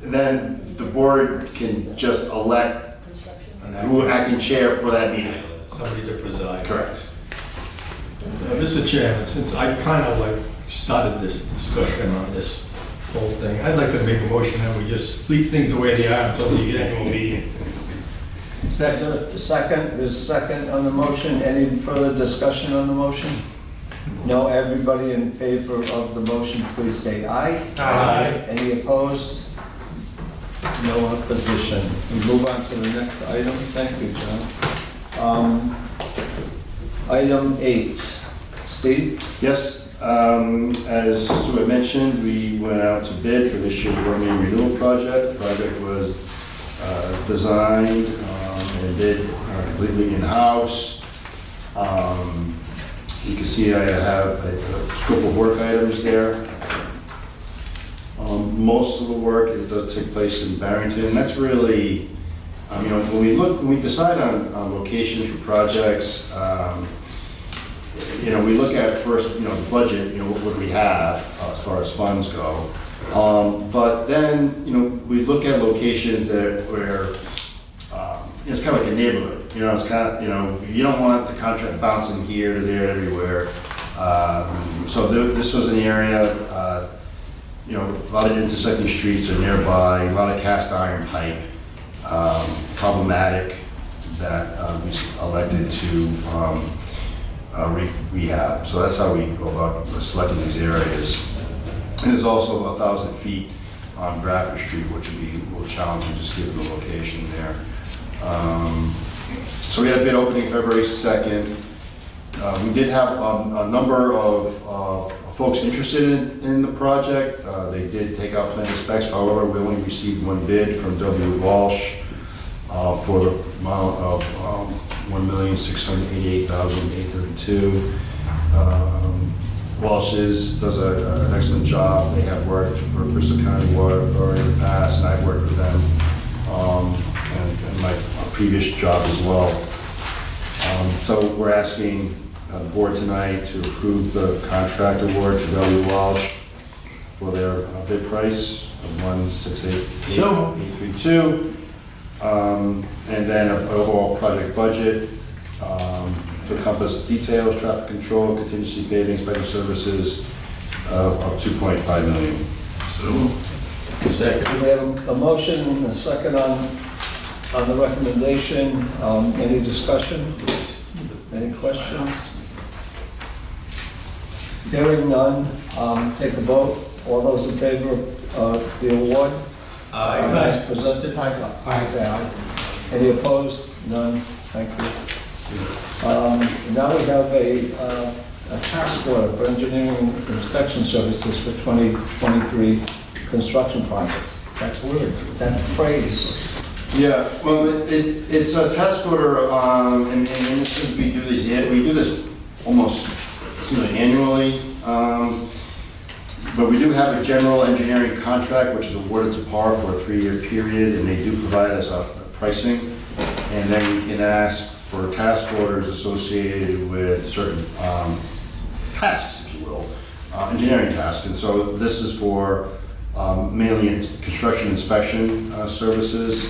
then the board can just elect who acting chair for that meeting. Somebody to preside. Correct. Mr. Chairman, since I kind of like started this discussion on this whole thing, I'd like to make a motion that we just leave things the way they are until the annual meeting. There's a second on the motion. Any further discussion on the motion? No, everybody in favor of the motion, please say aye. Aye. Any opposed? No opposition. We move on to the next item. Thank you, John. Item 8. Steve? Yes, as Sue mentioned, we went out to bid for this year's water main renewal project. The project was designed and bid completely in-house. You can see I have a scope of work items there. Most of the work, it does take place in Barrington. That's really, you know, when we decide on locations for projects, you know, we look at first, you know, the budget, you know, what do we have as far as funds go. But then, you know, we look at locations where, you know, it's kind of like a neighborhood. You know, it's kind of, you know, you don't want the contract bouncing here to there, everywhere. So this was an area, you know, a lot of intersecting streets are nearby, a lot of cast iron pipe, problematic, that we elected to rehab. So that's how we go about selecting these areas. And there's also 1,000 feet on Bradford Street, which would be a little challenging just given the location there. So we had a bid opening February 2nd. We did have a number of folks interested in the project. They did take out plenty of specs. However, we only received one bid from W. Walsh for the amount of $1,688,832. Walsh's does an excellent job. They have worked for Bristol County Water Authority in the past, and I've worked with them and my previous job as well. So we're asking the board tonight to approve the contract award to W. Walsh for their bid price of $1,688,832. And then an overall project budget to encompass details, traffic control, contingency paving, special services of $2.5 million. Second. We have a motion and a second on on the recommendation. Any discussion? Any questions? Hearing none, take a vote. All those in favor of the award? As presented? Aye. Say aye. Any opposed? None. Thank you. Now we have a task order for engineering inspection services for 2023 construction projects. That word, that phrase. Yeah, well, it's a task order, and this is, we do this almost, it seems like annually. But we do have a general engineering contract, which is awarded to PAR for a 3-year period, and they do provide us a pricing. And then we can ask for task orders associated with certain tasks, if you will, engineering tasks. And so this is for mainly construction inspection services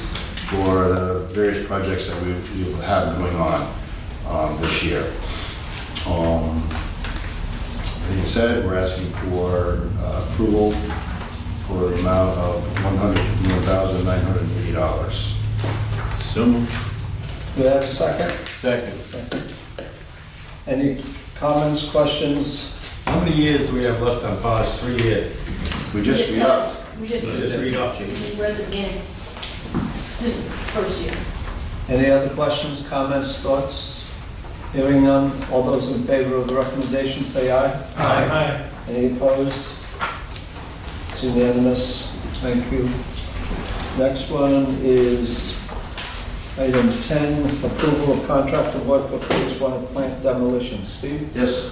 for the various projects that we have going on this year. That being said, we're asking for approval for the amount of $151,980. So moved. Do we have a second? Second. Any comments, questions? How many years do we have left on PARs? 3 years. We just re-upped. We just Just read up. we're at the beginning. This first year. Any other questions, comments, thoughts? Hearing none, all those in favor of the recommendation say aye. Aye. Any opposed? It's unanimous. Thank you. Next one is item 10, approval of contract award for phase 1 of plant demolition. Steve? Yes.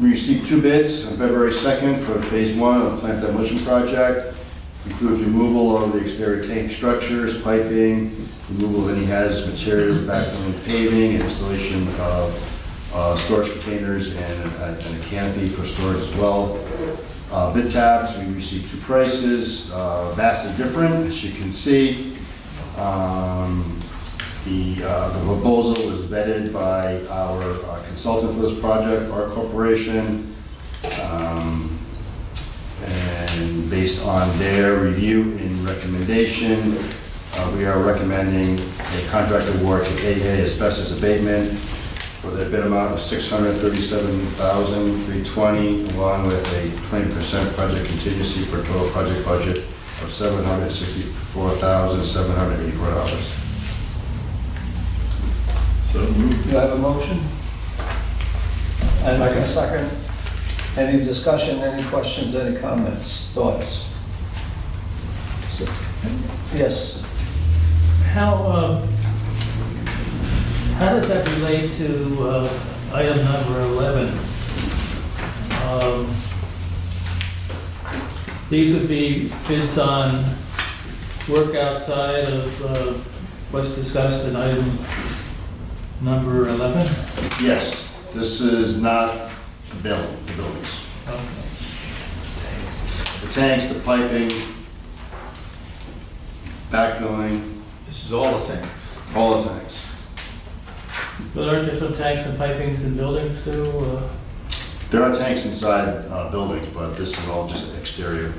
We received 2 bids on February 2nd for phase 1 of the plant demolition project. Includes removal of the exterior tank structures, piping, removal of any hazardous materials, backfilling paving, and installation of storage containers and a canopy for storage as well. Bid tabs, we received 2 prices, vastly different, as you can see. The proposal was vetted by our consultant for this project, our corporation. And based on their review and recommendation, we are recommending a contract award to AA Asbestos Abatement for the bid amount of $637,320, along with a 20% project contingency for a total project budget of $764,784. So moved. Do you have a motion? And a second. Any discussion, any questions, any comments, thoughts? Yes. How does that relate to item number 11? These would be bids on work outside of what's discussed in item number 11? Yes, this is not the buildings. Okay. The tanks, the piping, backfilling, This is all the tanks. all the tanks. But aren't there some tanks and pipings in buildings too? There are tanks inside buildings, but this is all just exterior.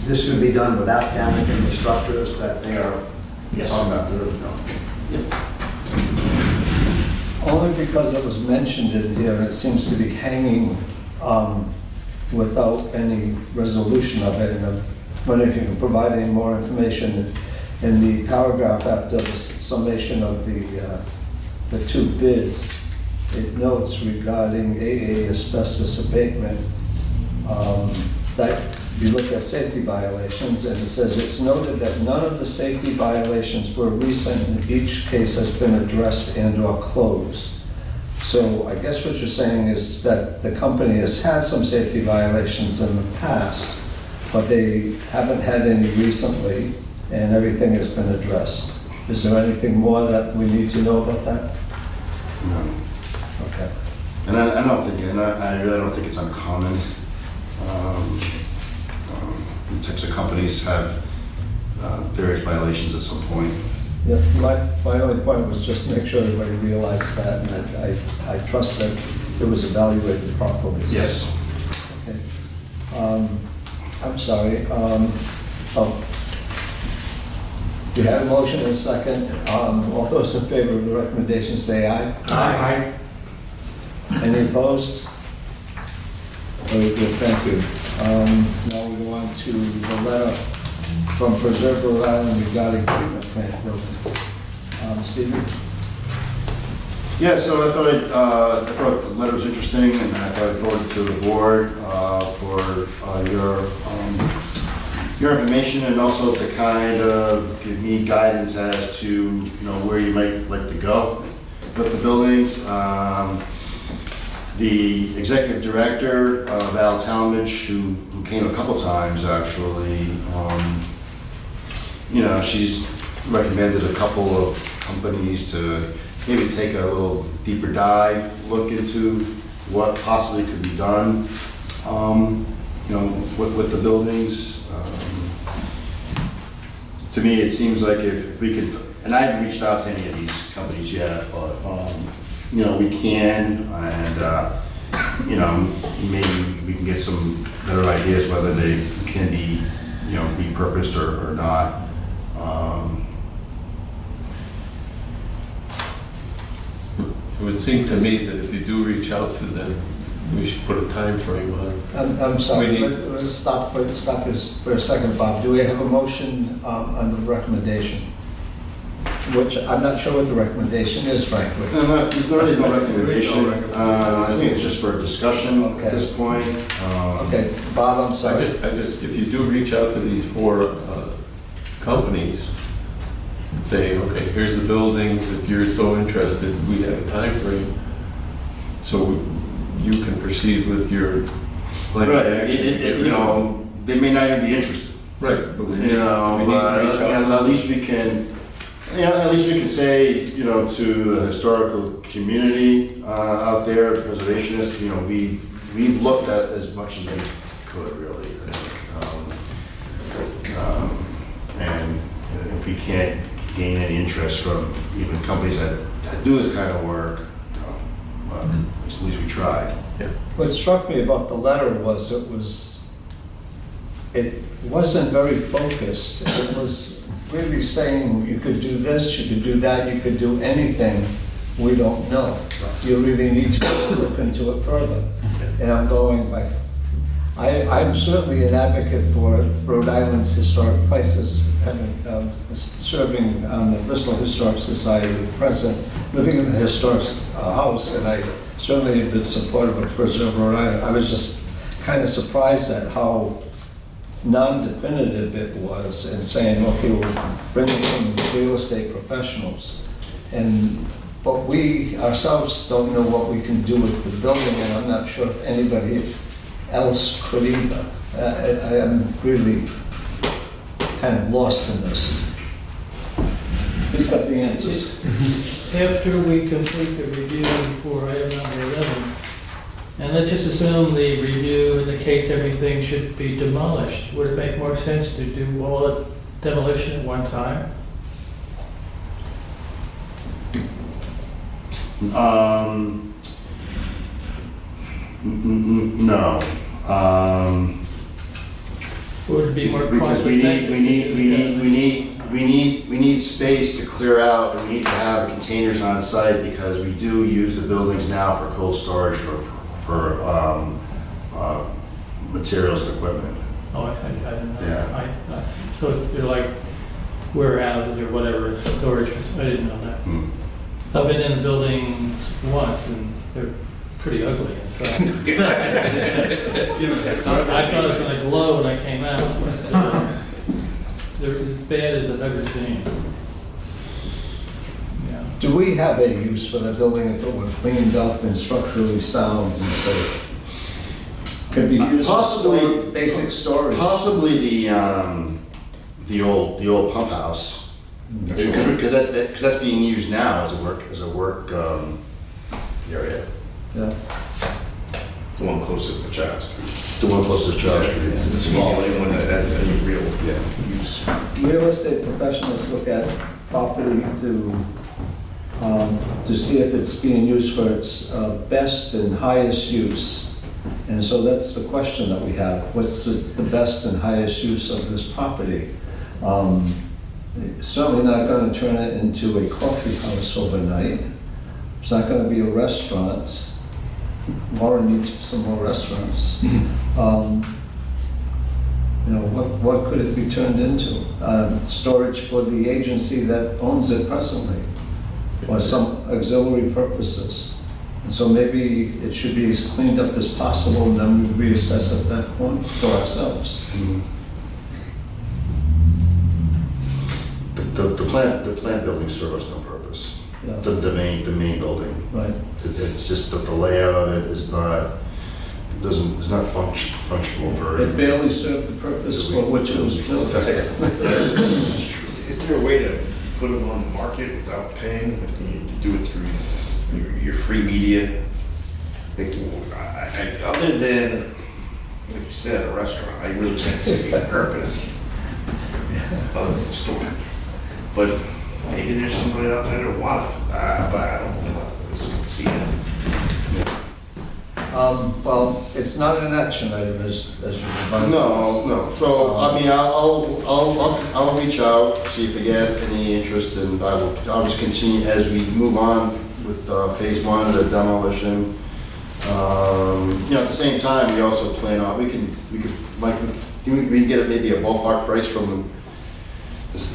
This would be done without damaging the structures that they are Yes. talking about. Only because it was mentioned in here, it seems to be hanging without any resolution of it. And I wonder if you can provide any more information in the paragraph after the summation of the 2 bids. It notes regarding AA asbestos abatement that you look at safety violations, and it says it's noted that none of the safety violations were recent and each case has been addressed and/or closed. So I guess what you're saying is that the company has had some safety violations in the past, but they haven't had any recently, and everything has been addressed. Is there anything more that we need to know about that? No. Okay. And I don't think, and I really don't think it's uncommon. These types of companies have various violations at some point. Yeah, my only point was just to make sure everybody realized that, and I trust that it was evaluated properly. Yes. Okay. I'm sorry. We have a motion and a second. All those in favor of the recommendation say aye. Aye. Any opposed? Very good, thank you. Now we go on to the letter from Preserve Rhode Island regarding treatment plant buildings. Stephen? Yeah, so I thought the letter was interesting, and I thought I'd forward it to the board for your information, and also to kind of give me guidance as to, where you might like to go with the buildings. The executive director, Val Talmadge, who came a couple times actually, she's recommended a couple of companies to maybe take a little deeper dive, look into what possibly could be done, with the buildings. To me, it seems like if we could, and I haven't reached out to any of these companies yet, but, we can, and, maybe we can get some better ideas whether they can be, repurposed or not. It would seem to me that if you do reach out to them, we should put a time frame on. I'm sorry, We need- let's stop this for a second, Bob. Do we have a motion on the recommendation? Which, I'm not sure what the recommendation is, frankly. There's really no recommendation. I think it's just for discussion at this point. Okay, Bob, I'm sorry. I just, if you do reach out to these 4 companies, and say, okay, here's the buildings, if you're so interested, we have a time frame, so you can proceed with your plan Right, of action. they may not even be interested. Right, but we need to reach out. At least we can, say, to the historical community out there, preservationists, we've looked at as much as we could, really, I think. And if we can't gain any interest from even companies that do this kind of work, but at least we tried. What struck me about the letter was it wasn't very focused. It was really saying you could do this, you could do that, you could do anything. We don't know. You really need to look into it further. And I'm going like, I'm certainly an advocate for Rhode Island's historic places, having serving on the Bristol Historic Society at present, living in a historic house, and I certainly have been supportive of Preserve Rhode Island. I was just kind of surprised at how non-definitive it was in saying, okay, we'll bring in some real estate professionals. But we ourselves don't know what we can do with the building, and I'm not sure if anybody else could either. I am really kind of lost in this. Who's got the answers? After we complete the review for item number 11, and let's just assume the review indicates everything should be demolished, would it make more sense to do all the demolition at one time? No. Would it be more Because cost we effective? need space to clear out, and we need to have containers on site because we do use the buildings now for cold storage for materials and equipment. Oh, I didn't know. Yeah. I see. So they're like warehouses or whatever, storage, I didn't know that. I've been in the building once and they're pretty ugly inside. I thought it was gonna glow when I came out. They're as bad as I've ever seen. Yeah. Do we have a use for the building if it were cleaned up and structurally sound and safe? Could be used Possibly- for basic storage. Possibly the old pump house. Because that's being used now as a work area. Yeah. The one closest to Charles Street. The one closest to Charles Street. It's the small one that has any real use. Real estate professionals look at property to see if it's being used for its best and highest use. And so that's the question that we have. What's the best and highest use of this property? certainly not gonna turn it into a coffee house overnight. It's not gonna be a restaurant. Warren needs some more restaurants. You know, what could it be turned into? Storage for the agency that owns it presently, or some auxiliary purposes. And so maybe it should be as cleaned up as possible, and then we reassess at that point for ourselves. The plant building serves us no purpose. Yeah. The main building. Right. It's just that the layout of it is not functional for. It barely served the purpose for which it was built. Is there a way to put them on the market without paying? You do it through your free media? Like, other than, like you said, a restaurant, I really can't see the purpose other than storage. But maybe there's somebody out there that wants it, but I don't see it. Well, it's not an action item as you define it. No. So, I mean, I'll reach out, see if I get any interest, and I'll just continue as we move on with phase one, the demolition. You know, at the same time, we also plan on, we can get maybe a ballpark price from the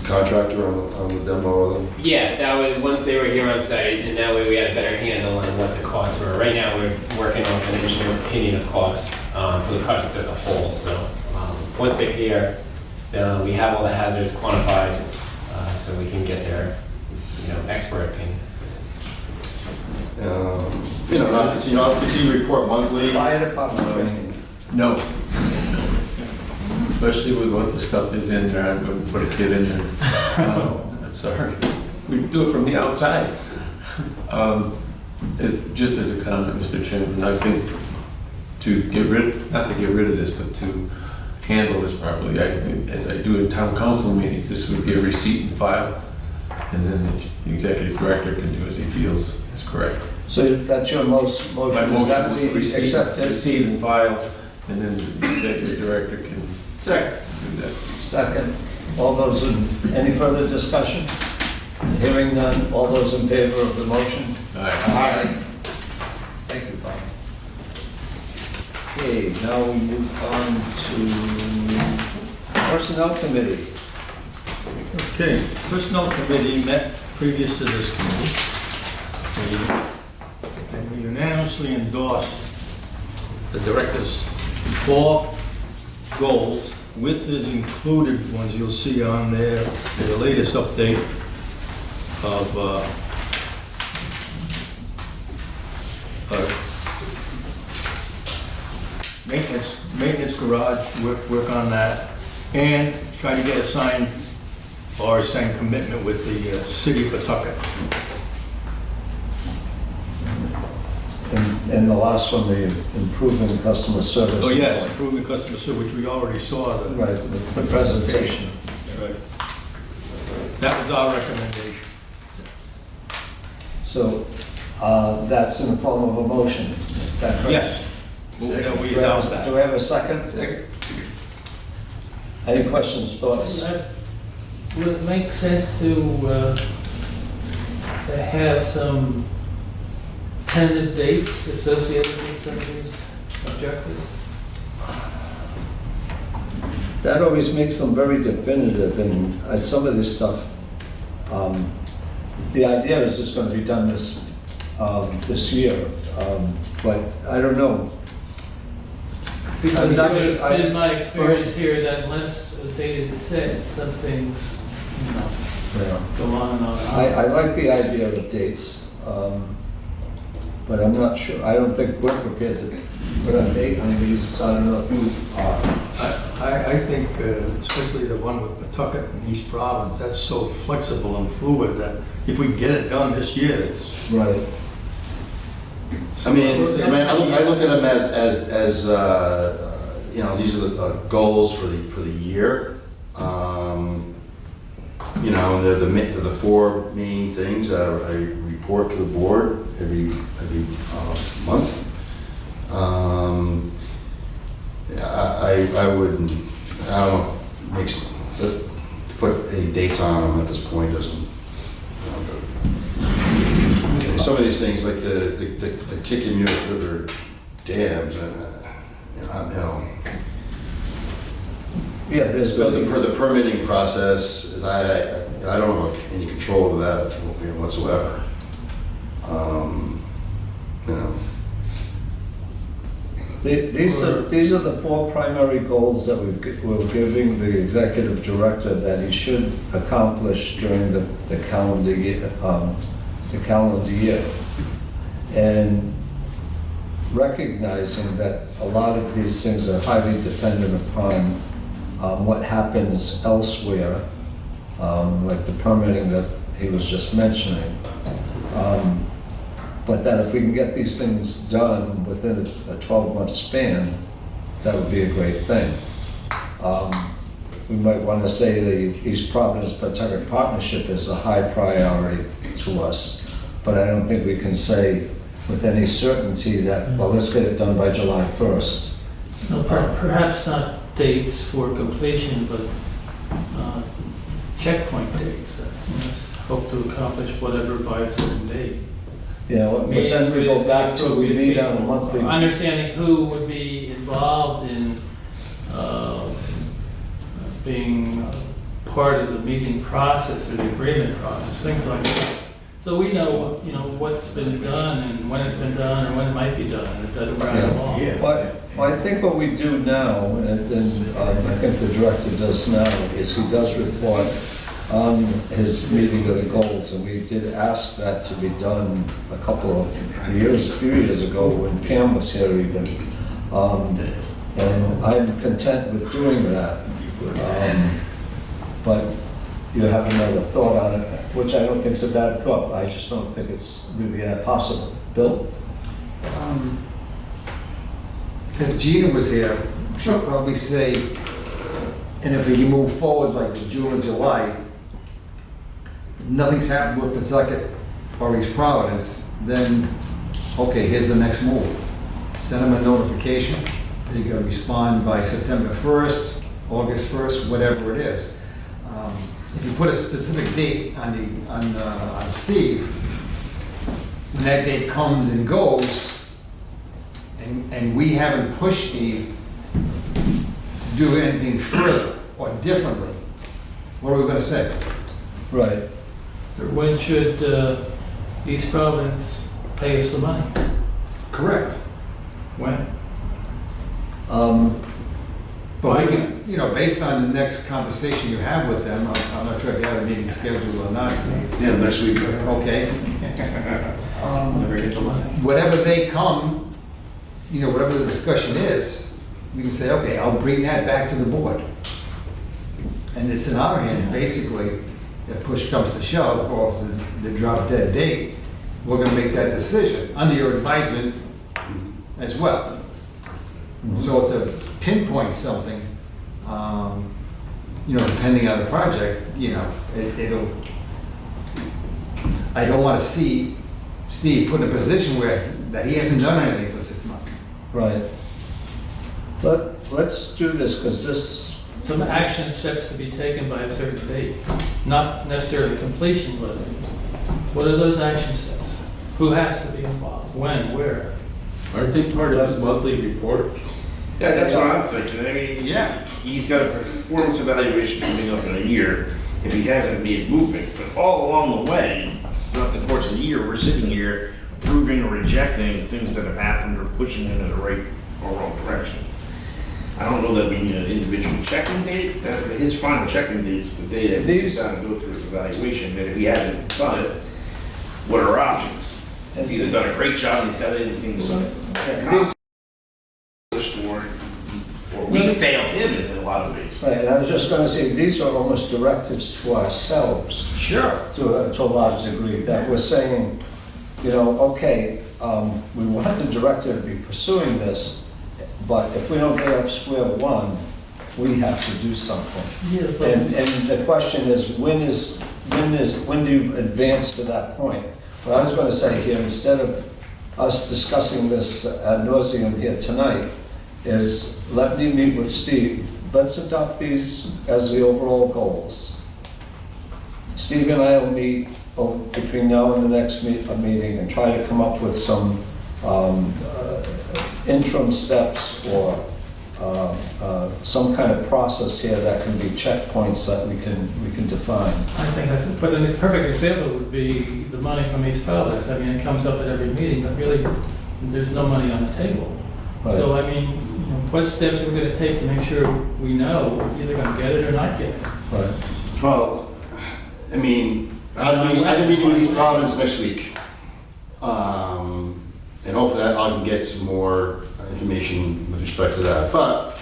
contractor on the demo of them. Yeah, that way, once they were here on site, and that way we had a better handle on what the costs were. Right now, we're working on an engineer's opinion of cost for the project as a whole. So once they're here, we have all the hazards quantified, so we can get their, expert opinion. You know, I'll continue to report monthly. Fire department training. No. Especially with what the stuff is in there, I wouldn't put a kid in there. I'm sorry. We do it from the outside. Just as a comment, Mr. Chairman, I think not to get rid of this, but to handle this properly, as I do in town council meetings, this would be a receipt and file, and then the executive director can do as he feels is correct. So that's your motion? My motion that is to we accept it? receive and file, and then the executive director can do that. Second. All those any further discussion? Hearing none, all those in favor of the motion? Aye. Thank you, Bob. Okay, now we move on to Personnel Committee. Okay, Personnel Committee met previous to this committee. And we unanimously endorsed the director's 4 goals, with his included ones you'll see on there, the latest update of maintenance garage, work on that, and try to get a signed commitment with the city of Pawtucket. And the last one, the improving customer service. Oh, yes, improving customer service, which we already saw. Right, the presentation. Right. That was our recommendation. So that's in the form of a motion. Is that correct? Yes. We adopt that. Do we have a second? Second. Any questions, thoughts? Would it make sense to have some tentative dates associated with some of these objectives? That always makes them very definitive, and some of this stuff, the idea is it's going to be done this year, but I don't know. Because I'm not it's sure- sort of been my experience here that unless a date is set, some things, go on and on. I like the idea of dates, but I'm not sure, I don't think we're prepared to put a date on these. I don't know if you are. I think, especially the one with Pawtucket and East Providence, that's so flexible and fluid that if we get it done this year, it's. Right. I mean, I look at them as these are the goals for the year. They're the 4 main things that I report to the board every month. I don't know, put any dates on them at this point doesn't, you know, some of these things, like the Kicking River dams, you know, Yeah, there's the been, the permitting process, is I don't have any control over that whatsoever. You know. these are the 4 primary goals that we're giving the executive director that he should accomplish during the calendar year. And recognizing that a lot of these things are highly dependent upon what happens elsewhere, like the permitting that he was just mentioning. But that if we can get these things done within a 12-month span, that would be a great thing. We might want to say the East Providence Pawtucket Partnership is a high priority to us, but I don't think we can say with any certainty that, well, let's get it done by July 1st. No, perhaps not dates for completion, but checkpoint dates. Let's hope to accomplish whatever by a certain date. Yeah, but then we go back to, we meet on a monthly. Understanding who would be involved in being part of the meeting process or the agreement process, things like that. So we know, what's been done and when it's been done and when it might be done, and it doesn't run along. Well, I think what we do now, and I think the director does now, is he does report on his meeting of the goals, and we did ask that to be done a few years ago when Pam was here even. And I'm content with doing that. But you have another thought on it, which I don't think is a bad thought. I just don't think it's really that possible. Bill? If Gina was here, she'll probably say, and if we move forward like the June and July, nothing's happened with Pawtucket or East Providence, then, okay, here's the next move. Send them a notification. They gotta respond by September 1st, August 1st, whatever it is. If you put a specific date on Steve, when that date comes and goes, and we haven't pushed Steve to do anything further or differently, what are we gonna say? Right. When should East Providence pay us the money? Correct. When? But we can, based on the next conversation you have with them, I'm not sure if you have a meeting scheduled or not, Steve. Yeah, next week. Okay. Never get the money. Whatever they come, whatever the discussion is, we can say, okay, I'll bring that back to the board. And it's in our hands, basically, if push comes to shove, or if the drop dead date, we're gonna make that decision, under your advisement as well. So to pinpoint something, depending on the project, I don't wanna see Steve put in a position that he hasn't done anything for 6 months. Right. Let's do this, because Some action steps to be taken by a certain date, not necessarily completion, but what are those action steps? Who has to be involved? When? Where? Aren't they part of his monthly report? Yeah, that's what I'm thinking. I mean, Yeah. he's got a performance evaluation coming up in a year if he hasn't made movement. But all along the way, throughout the course of the year, we're sitting here approving or rejecting things that have happened or pushing him in the right or wrong direction. I don't know that we need an individual checking date. His final checking date's the day that he sits down and go through his evaluation. And if he hasn't done it, what are our options? Has either done a great job, he's got anything accomplished, or we failed him in a lot of ways. right, and I was just going to say, these are almost directives to ourselves. Sure. To a large degree, that we're saying, okay, we want the director to be pursuing this, but if we don't get off square one, we have to do something. Yeah, but And the question is, when do you advance to that point? What I was going to say here, instead of us discussing this ad nauseum here tonight, is let me meet with Steve. Let's adopt these as the overall goals. Steve and I will meet between now and the next meeting and try to come up with some interim steps or some kind of process here that can be checkpoints that we can define. I think that's, but a perfect example would be the money from East Providence. I mean, it comes up at every meeting, but really, there's no money on the table. Right. So, I mean, what steps are we gonna take to make sure we know we're either gonna get it or not get it? Right. Well, I mean, I've been meeting with East Providence next week. And hopefully I can get some more information with respect to that. But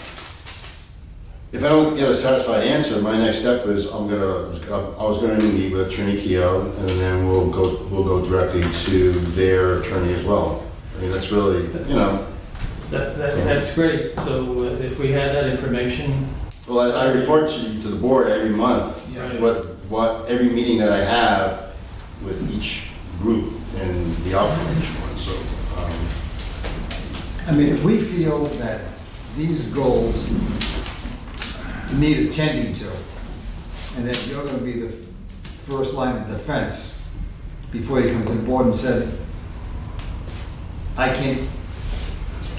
if I don't get a satisfied answer, my next step is I was gonna meet with Attorney Keogh, and then we'll go directly to their attorney as well. I mean, that's really, you know. That's great. So if we had that information. Well, I report to the board every month, Yeah. what every meeting that I have with each group and the outcome of each one, so. I mean, if we feel that these goals need attending to, and that you're gonna be the first line of defense before you come to the board and said, I can't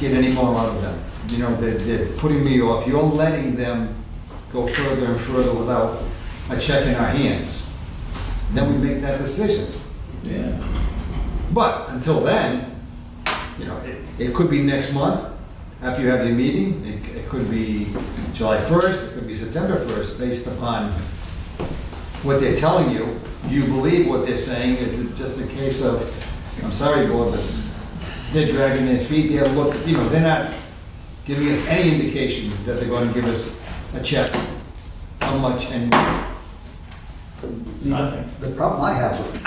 get any more out of them. You know, they're putting me off. You're letting them go further and further without a check in our hands. Then we make that decision. Yeah. But until then, you know, it could be next month after you have your meeting. It could be July 1st, it could be September 1st, based upon what they're telling you. Do you believe what they're saying? Is it just a case of, I'm sorry, board, but they're dragging their feet, they're not giving us any indication that they're going to give us a check. How much and The problem I have with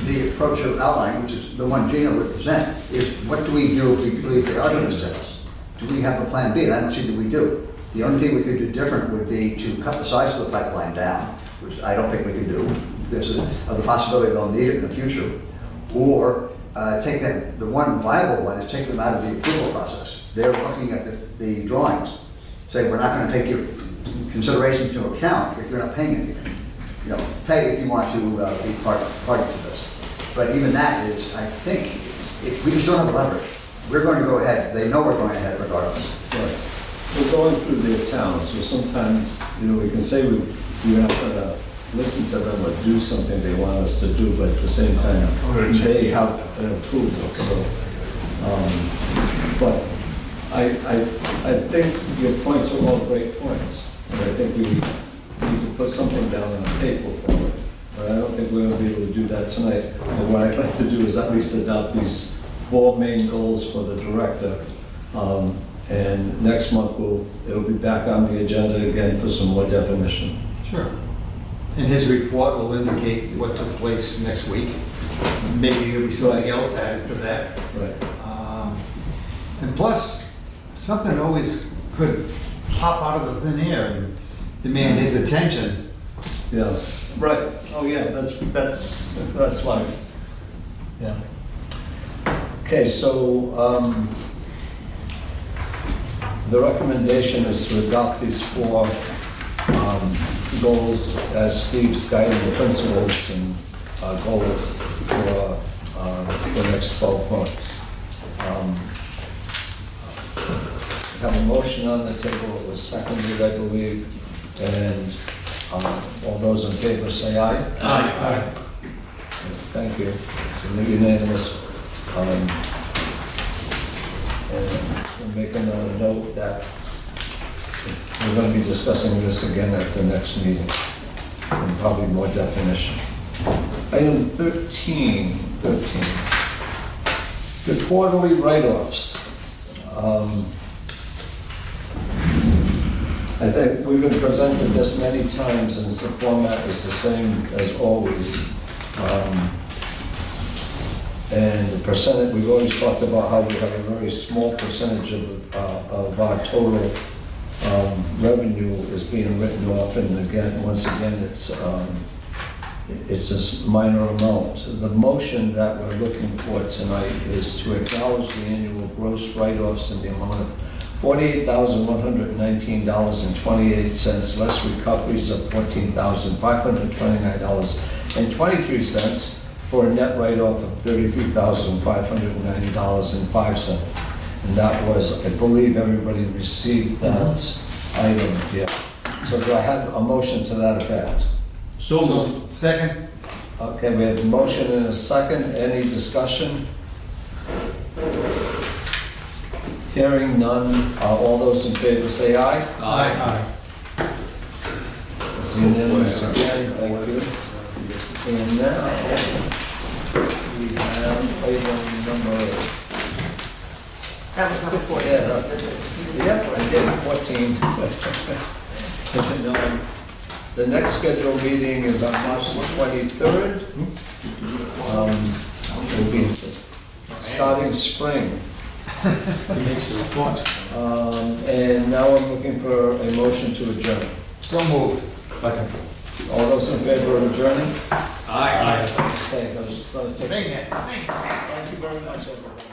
the approach of outlining, which is the one Gina would present, is what do we do if we believe they are going to sell us? Do we have a plan B? And I don't see that we do. The only thing we could do different would be to cut the size of the pipeline down, which I don't think we can do because of the possibility they'll need it in the future. Or take them, the one viable one is take them out of the approval process. They're looking at the drawings, say we're not going to take your considerations into account if you're not paying anything. You know, pay if you want to be party to this. But even that is, I think, if we just don't have the leverage. We're going to go ahead. They know we're going ahead regardless. Right. We're going through their towns, so sometimes, we can say we're not gonna listen to them or do something they want us to do, but at the same time, they have an approval, so. But I think your points are all great points, and I think we need to put something down on the table for it. But I don't think we're gonna be able to do that tonight. And what I'd like to do is at least adopt these 4 main goals for the director. And next month, it'll be back on the agenda again for some more definition. Sure. And his report will indicate what took place next week. Maybe there'll be something else added to that. Right. And plus, something always could pop out of the thin air and demand his attention. Yeah, right. Oh, yeah, that's life. Yeah. Okay, so the recommendation is to adopt these 4 goals as Steve's guiding principles and goals for the next 12 months. We have a motion on the table. It was seconded, I believe, and all those in favor say aye. Aye. Thank you. It's unanimous. And we're making a note that we're going to be discussing this again at the next meeting, and probably more definition. Item 13, the quarterly write-offs. I think we've been presented this many times, and the format is the same as always. And the percentage, we've always talked about how we have a very small percentage of our total revenue is being written off, and again, once again, it's a minor amount. The motion that we're looking for tonight is to acknowledge the annual gross write-offs in the amount of $48,119.28, less recoveries of $14,529.23, for a net write-off of $33,590.05. And that was, I believe everybody received that item here. So do I have a motion to that effect? So Second? Okay, we have a motion and a second. Any discussion? Hearing none. All those in favor say aye. Aye. It's unanimous again, thank you. And now, we have item number, That was number 4. yep, I did 14. And, the next scheduled meeting is on March the 23rd. We'll be starting spring. And now I'm looking for a motion to adjourn. So moved. Second. All those in favor of adjourning? Aye. Okay, I was going to take. Bring it. Thank you very much, everybody.